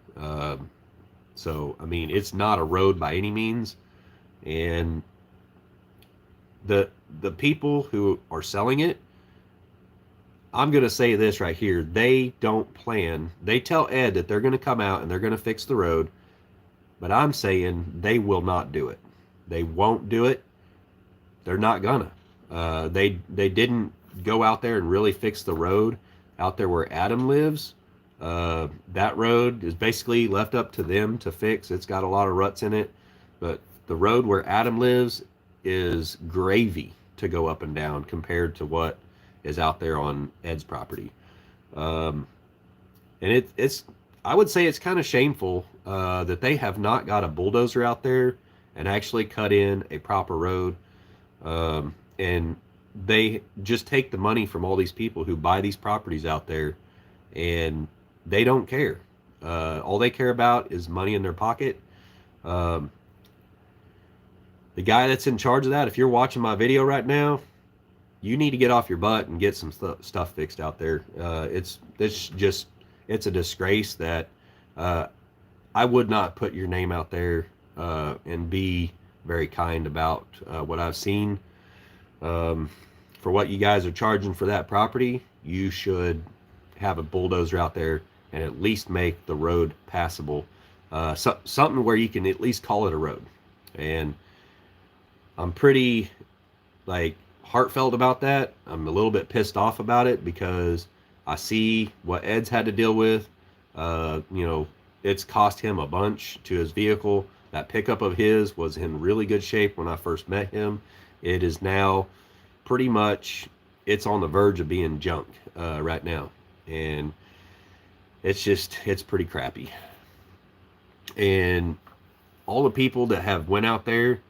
So, I mean, it's not a road by any means. And the people who are selling it, I'm going to say this right here. They don't plan. They tell Ed that they're going to come out and they're going to fix the road. But I'm saying they will not do it. They won't do it. They're not gonna. They didn't go out there and really fix the road out there where Adam lives. That road is basically left up to them to fix. It's got a lot of ruts in it. But the road where Adam lives is gravy to go up and down compared to what is out there on Ed's property. And it's I would say it's kind of shameful that they have not got a bulldozer out there and actually cut in a proper road. And they just take the money from all these people who buy these properties out there, and they don't care. All they care about is money in their pocket. The guy that's in charge of that, if you're watching my video right now, you need to get off your butt and get some stuff fixed out there. It's a disgrace that I would not put your name out there and be very kind about what I've seen. For what you guys are charging for that property, you should have a bulldozer out there and at least make the road passable. Something where you can at least call it a road. And I'm pretty heartfelt about that. I'm a little bit pissed off about it because I see what Ed's had to deal with. It's cost him a bunch to his vehicle. That pickup of his was in really good shape when I first met him. It is now pretty much, it's on the verge of being junk right now. And it's pretty crappy. And all the people that have went out there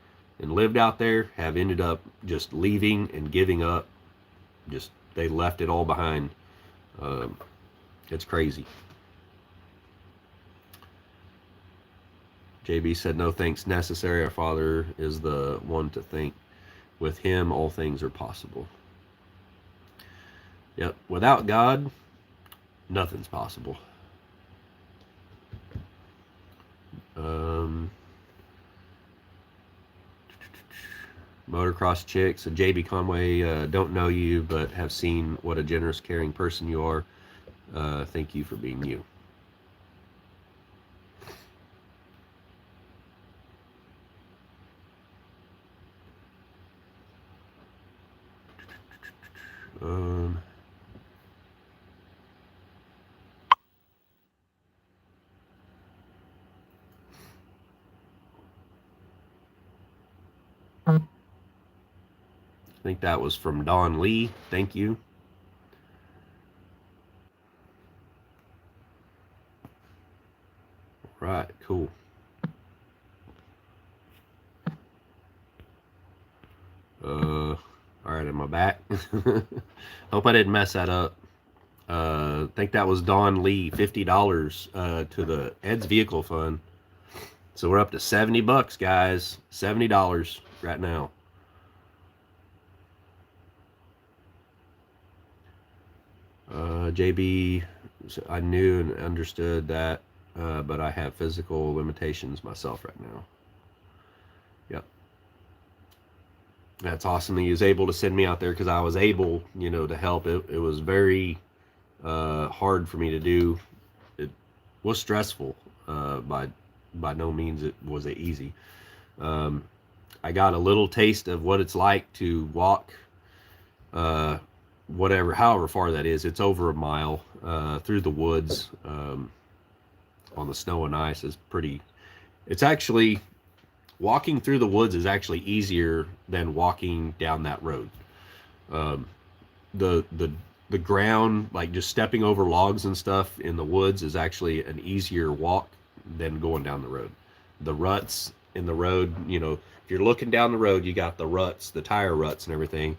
and lived out there have ended up just leaving and giving up. They left it all behind. It's crazy. JB said, no thanks necessary. Our Father is the one to thank. With him, all things are possible. Yep. Without God, nothing's possible. Motocross Chick. So JB Conway, don't know you, but have seen what a generous, caring person you are. Thank you for being you. I think that was from Don Lee. Thank you. Right, cool. All right, am I back? Hope I didn't mess that up. I think that was Don Lee, $50 to the Ed's Vehicle Fund. So we're up to $70, guys. $70 right now. JB So I knew and understood that, but I have physical limitations myself right now. Yep. That's awesome. He was able to send me out there because I was able, to help. It was very hard for me to do. It was stressful. By no means it was it easy. Um, I got a little taste of what it's like to walk, uh, however far that is. It's over a mile through the woods on the snow and ice is pretty. It's actually walking through the woods is actually easier than walking down that road. Um, the ground, like just stepping over logs and stuff in the woods, is actually an easier walk than going down the road. The ruts in the road, if you're looking down the road, you got the ruts, the tire ruts and everything,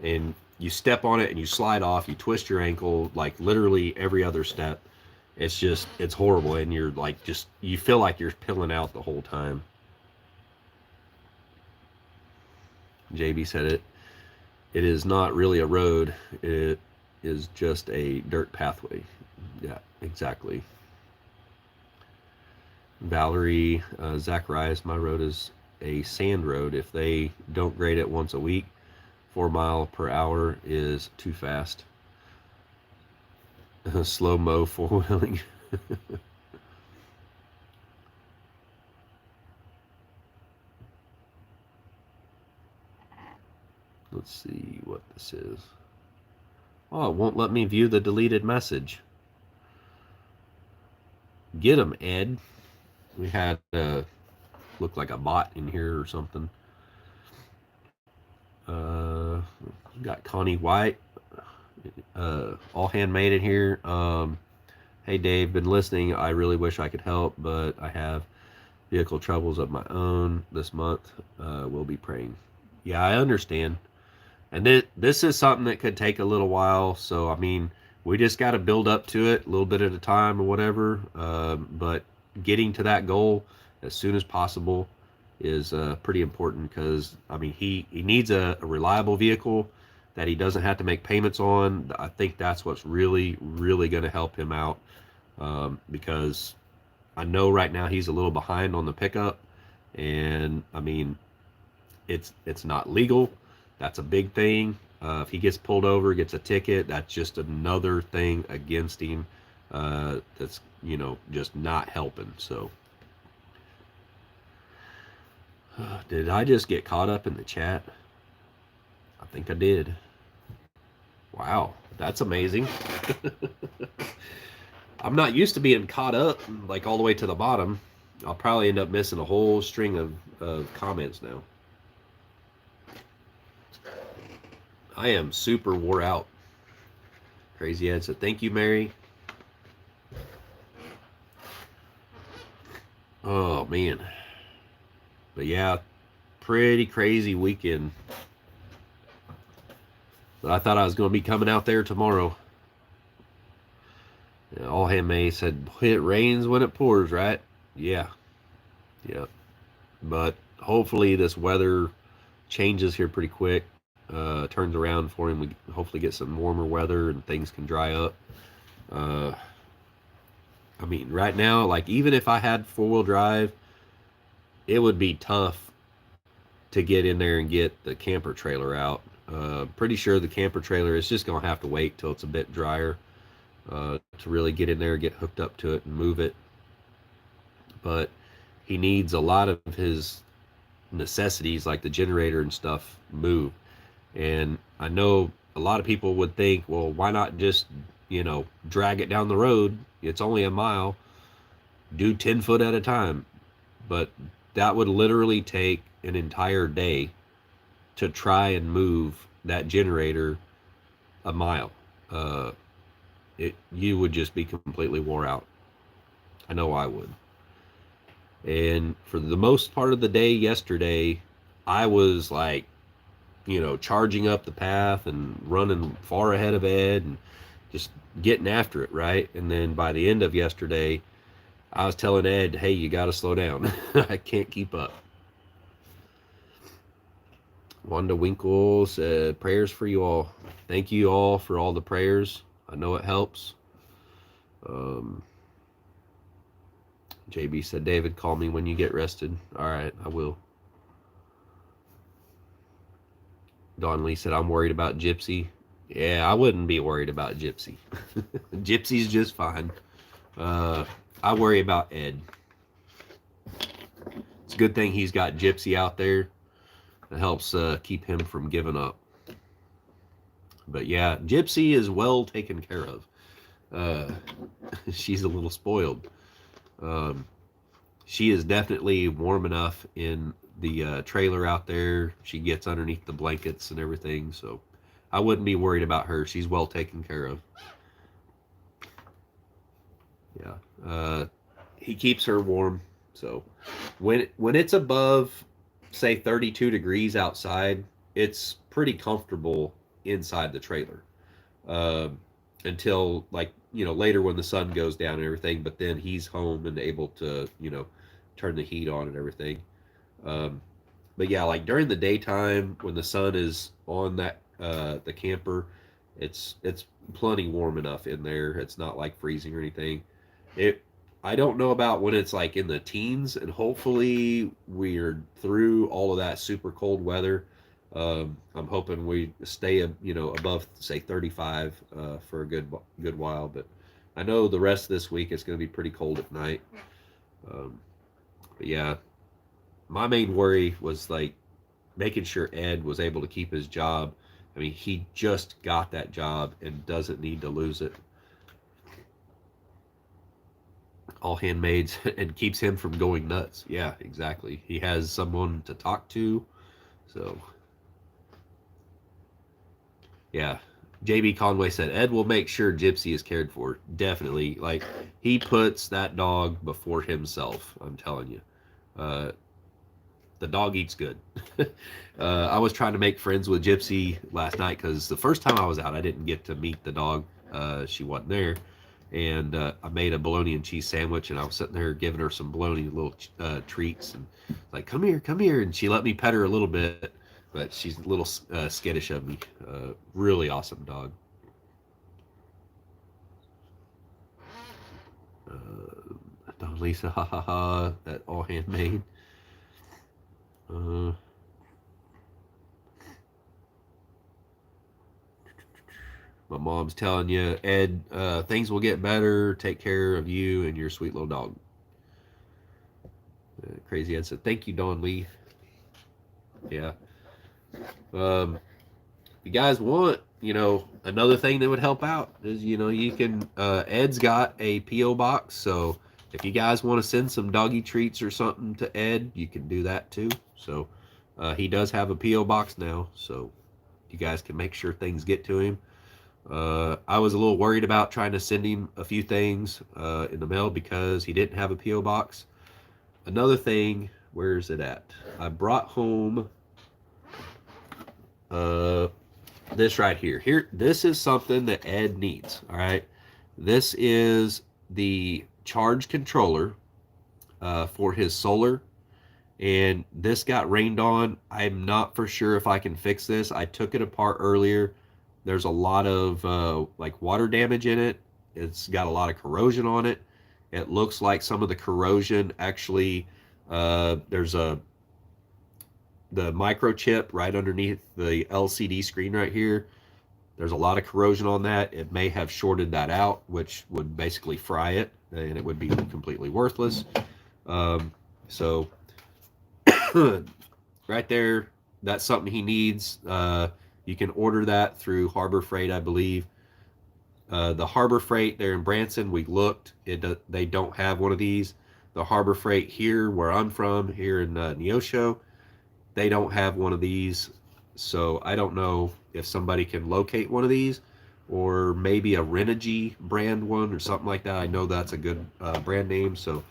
and you step on it and you slide off, you twist your ankle like literally every other step. It's horrible, and you're like just you feel like you're pilling out the whole time. JB said it. It is not really a road. It is just a dirt pathway. Yeah, exactly. Valerie Zacharias, my road is a sand road. If they don't grade it once a week, 4 mile per hour is too fast. Slow mo four wheeling. Let's see what this is. Oh, it won't let me view the deleted message. Get him, Ed. We had looked like a bot in here or something. Got Connie White, all handmade in here. Hey Dave, been listening. I really wish I could help, but I have vehicle troubles of my own this month. We'll be praying. Yeah, I understand. And this is something that could take a little while. So, I mean, we just got to build up to it a little bit at a time or whatever. But getting to that goal as soon as possible is pretty important because, I mean, he needs a reliable vehicle that he doesn't have to make payments on. I think that's what's really, really going to help him out because I know right now he's a little behind on the pickup. And, I mean, it's not legal. That's a big thing. If he gets pulled over, gets a ticket, that's just another thing against him. That's just not helping. So, did I just get caught up in the chat? I think I did. Wow, that's amazing. I'm not used to being caught up like all the way to the bottom. I'll probably end up missing a whole string of comments now. I am super wore out. Crazy Ed said, thank you, Mary. Oh, man. But yeah, pretty crazy weekend. But I thought I was going to be coming out there tomorrow. Yeah, all handmade said, it rains when it pours, right? Yeah. Yeah. But hopefully this weather changes here pretty quick. Turns around for him. We hopefully get some warmer weather and things can dry up. I mean, right now, like even if I had 4-wheel drive, it would be tough to get in there and get the camper trailer out. Pretty sure the camper trailer is just going to have to wait till it's a bit drier to really get in there, get hooked up to it, and move it. But he needs a lot of his necessities, like the generator and stuff, moved. And I know a lot of people would think, well, why not just, drag it down the road? It's only a mile. Do 10 foot at a time. But that would literally take an entire day to try and move that generator a mile. You would just be completely wore out. I know I would. And for the most part of the day yesterday, I was like, charging up the path and running far ahead of Ed and just getting after it, right? And then by the end of yesterday, I was telling Ed, hey, you got to slow down. I can't keep up. Wanda Winkle said, prayers for you all. Thank you all for all the prayers. I know it helps. Um, JB said, David, call me when you get rested. All right, I will. Don Lee said, I'm worried about Gypsy. Yeah, I wouldn't be worried about Gypsy. Gypsy's just fine. I worry about Ed. It's a good thing he's got Gypsy out there. It helps keep him from giving up. But yeah, Gypsy is well taken care of. She's a little spoiled. Um, she is definitely warm enough in the trailer out there. She gets underneath the blankets and everything, so I wouldn't be worried about her. She's well taken care of. Yeah, he keeps her warm. So when it's above, say 32 degrees outside, it's pretty comfortable inside the trailer. Um, until like later when the sun goes down and everything, but then he's home and able to turn the heat on and everything. um, but yeah, like during the daytime when the sun is on that the camper, it's plenty warm enough in there. It's not like freezing or anything. It I don't know about when it's like in the teens, and hopefully we're through all of that super cold weather. I'm hoping we stay, above say 35 for a good while. But I know the rest of this week it's going to be pretty cold at night. Um, but yeah, my main worry was like making sure Ed was able to keep his job. I mean, he just got that job and doesn't need to lose it. All handmaids and keeps him from going nuts. Yeah, exactly. He has someone to talk to. So yeah, JB Conway said Ed will make sure Gypsy is cared for. Definitely. Like, he puts that dog before himself, I'm telling you. Uh, the dog eats good. I was trying to make friends with Gypsy last night because the first time I was out, I didn't get to meet the dog. She wasn't there. And I made a bologna and cheese sandwich, and I was sitting there giving her some bologna little treats, and like, come here, come here. And she let me pet her a little bit, but she's a little skittish of me. Really awesome dog. Don Lisa, ha ha ha, that all handmade. Uh, my mom's telling you, Ed, things will get better. Take care of you and your sweet little dog. Crazy Ed said, thank you, Don Lee. Yeah. If you guys want, another thing that would help out is, you can, Ed's got a P.O. box. So if you guys want to send some doggy treats or something to Ed, you can do that too. So he does have a P.O. box now. So you guys can make sure things get to him. I was a little worried about trying to send him a few things in the mail because he didn't have a P.O. box. Another thing, where is it at? I brought home this right here. This is something that Ed needs. All right, this is the charge controller for his solar, and this got rained on. I'm not for sure if I can fix this. I took it apart earlier. There's a lot of like water damage in it. It's got a lot of corrosion on it. It looks like some of the corrosion actually, there's the microchip right underneath the LCD screen right here. There's a lot of corrosion on that. It may have shorted that out, which would basically fry it, and it would be completely worthless. So right there, that's something he needs. You can order that through Harbor Freight, I believe. The Harbor Freight there in Branson, we looked. They don't have one of these. The Harbor Freight here, where I'm from, here in Neosho, they don't have one of these. So I don't know if somebody can locate one of these, or maybe a Renogy brand one or something like that. I know that's a good brand name. So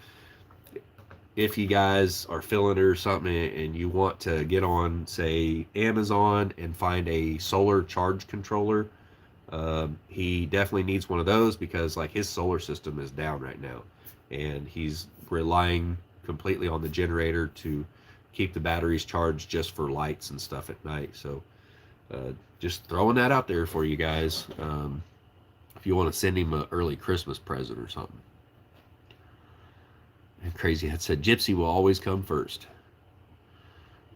if you guys are feeling it or something and you want to get on, say, Amazon and find a solar charge controller, he definitely needs one of those because like his solar system is down right now, and he's relying completely on the generator to keep the batteries charged just for lights and stuff at night. So just throwing that out there for you guys. if you want to send him an early Christmas present or something. And Crazy Head said, Gypsy will always come first.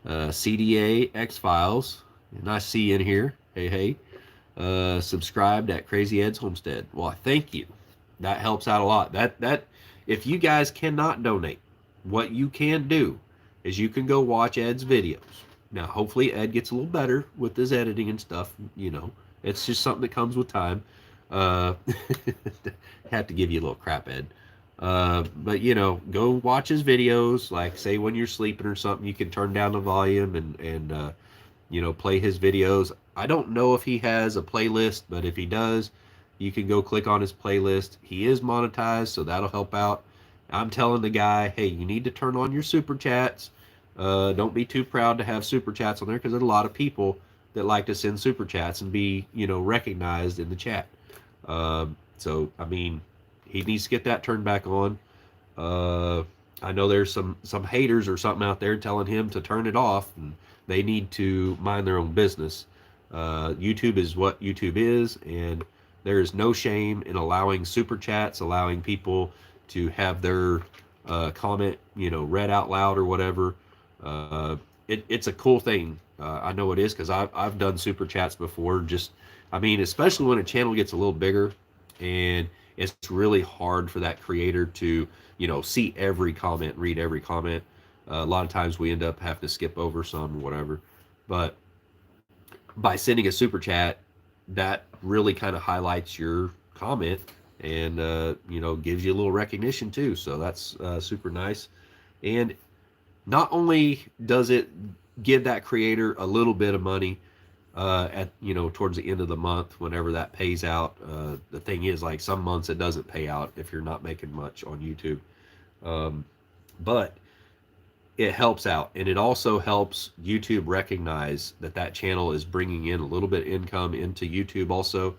CDA X Files. Nice to see you in here. Hey, hey. Subscribed at Crazy Ed's Homestead. Well, thank you. That helps out a lot. That if you guys cannot donate, what you can do is you can go watch Ed's videos. Now, hopefully, Ed gets a little better with his editing and stuff. You know, it's just something that comes with time. Uh, have to give you a little crap, Ed. But you know, go watch his videos. Like, say when you're sleeping or something, you can turn down the volume and you know, play his videos. I don't know if he has a playlist, but if he does, you can go click on his playlist. He is monetized, so that'll help out. I'm telling the guy, hey, you need to turn on your super chats. Don't be too proud to have super chats on there, because there's a lot of people that like to send super chats and be, you know, recognized in the chat. So I mean, he needs to get that turned back on. I know there's some haters or something out there telling him to turn it off, and they need to mind their own business. YouTube is what YouTube is, and there is no shame in allowing super chats, allowing people to have their comment, you know, read out loud or whatever. It's a cool thing. I know it is, because I've done super chats before. Just, I mean, especially when a channel gets a little bigger, and it's really hard for that creator to, you know, see every comment, read every comment. A lot of times we end up having to skip over some or whatever. But by sending a super chat, that really kind of highlights your comment, and you know, gives you a little recognition too. So that's super nice. And not only does it give that creator a little bit of money at, you know, towards the end of the month, whenever that pays out. The thing is, like, some months it doesn't pay out if you're not making much on YouTube. But it helps out, and it also helps YouTube recognize that that channel is bringing in a little bit of income into YouTube also.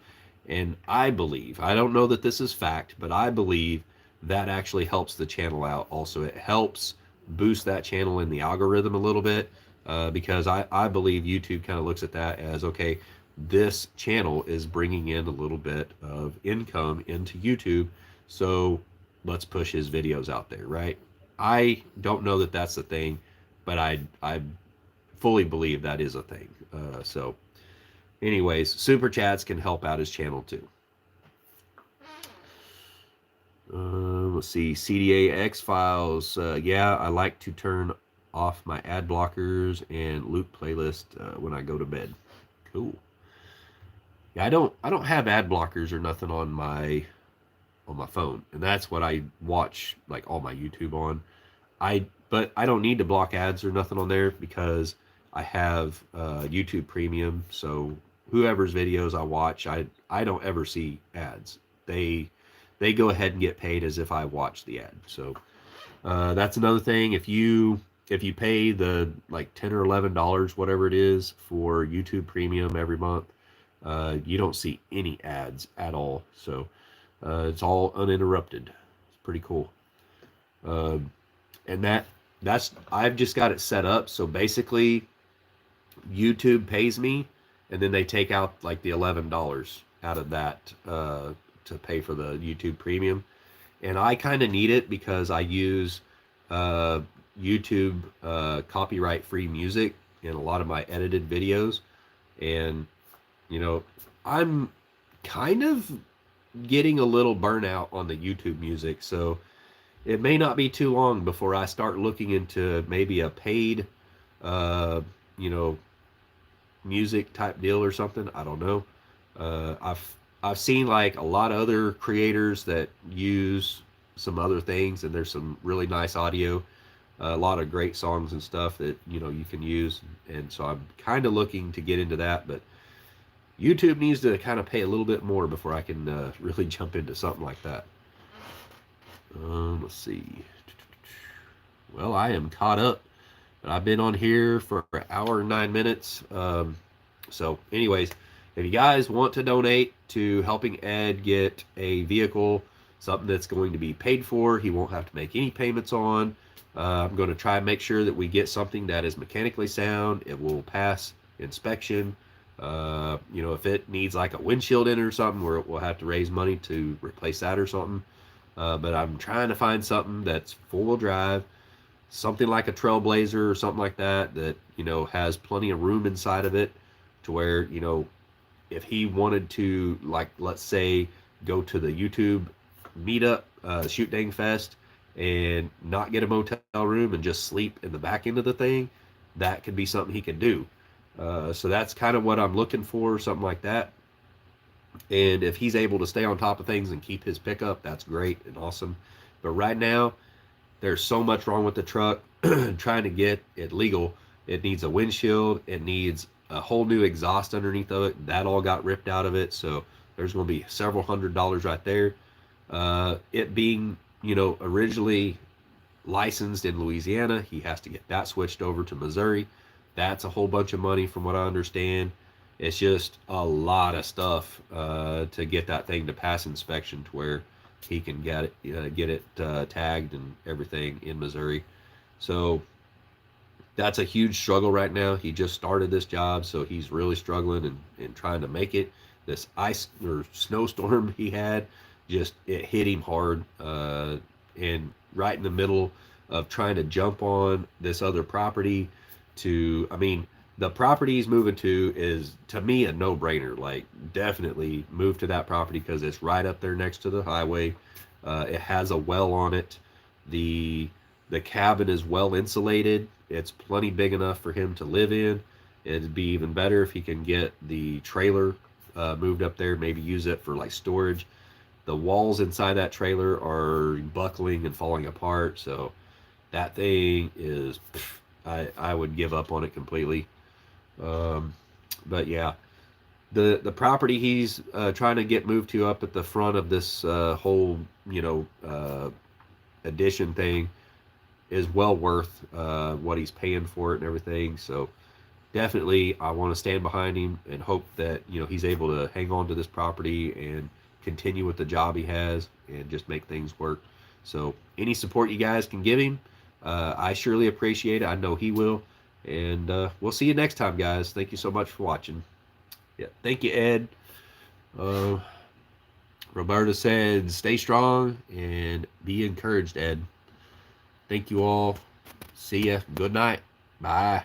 And I believe, I don't know that this is fact, but I believe that actually helps the channel out also. It helps boost that channel in the algorithm a little bit, because I believe YouTube kind of looks at that as, okay, this channel is bringing in a little bit of income into YouTube, so let's push his videos out there, right? I don't know that that's the thing, but I fully believe that is a thing. So anyways, super chats can help out his channel too. Let's see, CDA X Files. Yeah, I like to turn off my ad blockers and loop playlist when I go to bed. Cool. Yeah, I don't have ad blockers or nothing on my phone, and that's what I watch like all my YouTube on. But I don't need to block ads or nothing on there, because I have YouTube Premium. So whoever's videos I watch, I don't ever see ads. They go ahead and get paid as if I watch the ad. So that's another thing. If you pay the like $10 or $11, whatever it is, for YouTube Premium every month, you don't see any ads at all. So it's all uninterrupted. It's pretty cool. And that's I've just got it set up so basically YouTube pays me, and then they take out like the $11 out of that to pay for the YouTube Premium. And I kind of need it because I use YouTube copyright free music in a lot of my edited videos. And you know, I'm kind of getting a little burnout on the YouTube music, so it may not be too long before I start looking into maybe a paid you know, music type deal or something. I don't know. I've seen like a lot of other creators that use some other things, and there's some really nice audio, a lot of great songs and stuff that, you know, you can use. And so I'm kind of looking to get into that, but YouTube needs to kind of pay a little bit more before I can really jump into something like that. Let's see. Well, I am caught up, but I've been on here for an hour and 9 minutes. So anyways, if you guys want to donate to helping Ed get a vehicle, something that's going to be paid for, he won't have to make any payments on. I'm going to try and make sure that we get something that is mechanically sound. It will pass inspection. If it needs like a windshield in it or something, we'll have to raise money to replace that or something. But I'm trying to find something that's four-wheel drive, something like a Trailblazer or something like that, that has plenty of room inside of it, to where if he wanted to, like, let's say, go to the YouTube meetup, Shoot Dang Fest, and not get a motel room and just sleep in the back end of the thing, that could be something he could do. So that's kind of what I'm looking for, something like that. And if he's able to stay on top of things and keep his pickup, that's great and awesome. But right now, there's so much wrong with the truck. Trying to get it legal, it needs a windshield, it needs a whole new exhaust underneath of it. That all got ripped out of it, so there's going to be several $100s right there. It being, originally licensed in Louisiana, he has to get that switched over to Missouri. That's a whole bunch of money, from what I understand. It's just a lot of stuff to get that thing to pass inspection, to where he can get it tagged and everything in Missouri. So that's a huge struggle right now. He just started this job, so he's really struggling and trying to make it. This ice or snowstorm he had, just it hit him hard, and right in the middle of trying to jump on this other property. I mean, the property he's moving to is, to me, a no-brainer. Like, definitely move to that property because it's right up there next to the highway. It has a well on it. The cabin is well insulated. It's plenty big enough for him to live in. It'd be even better if he can get the trailer moved up there, maybe use it for like storage. The walls inside that trailer are buckling and falling apart, so that thing is, I would give up on it completely. But yeah, the property he's trying to get moved to up at the front of this whole addition thing is well worth what he's paying for it and everything. So definitely, I want to stand behind him and hope that he's able to hang on to this property and continue with the job he has and just make things work. So any support you guys can give him, I surely appreciate it. I know he will. And we'll see you next time, guys. Thank you so much for watching. Yeah, thank you, Ed. Uh, Roberta said, stay strong and be encouraged, Ed. Thank you all. See ya. Good night. Bye.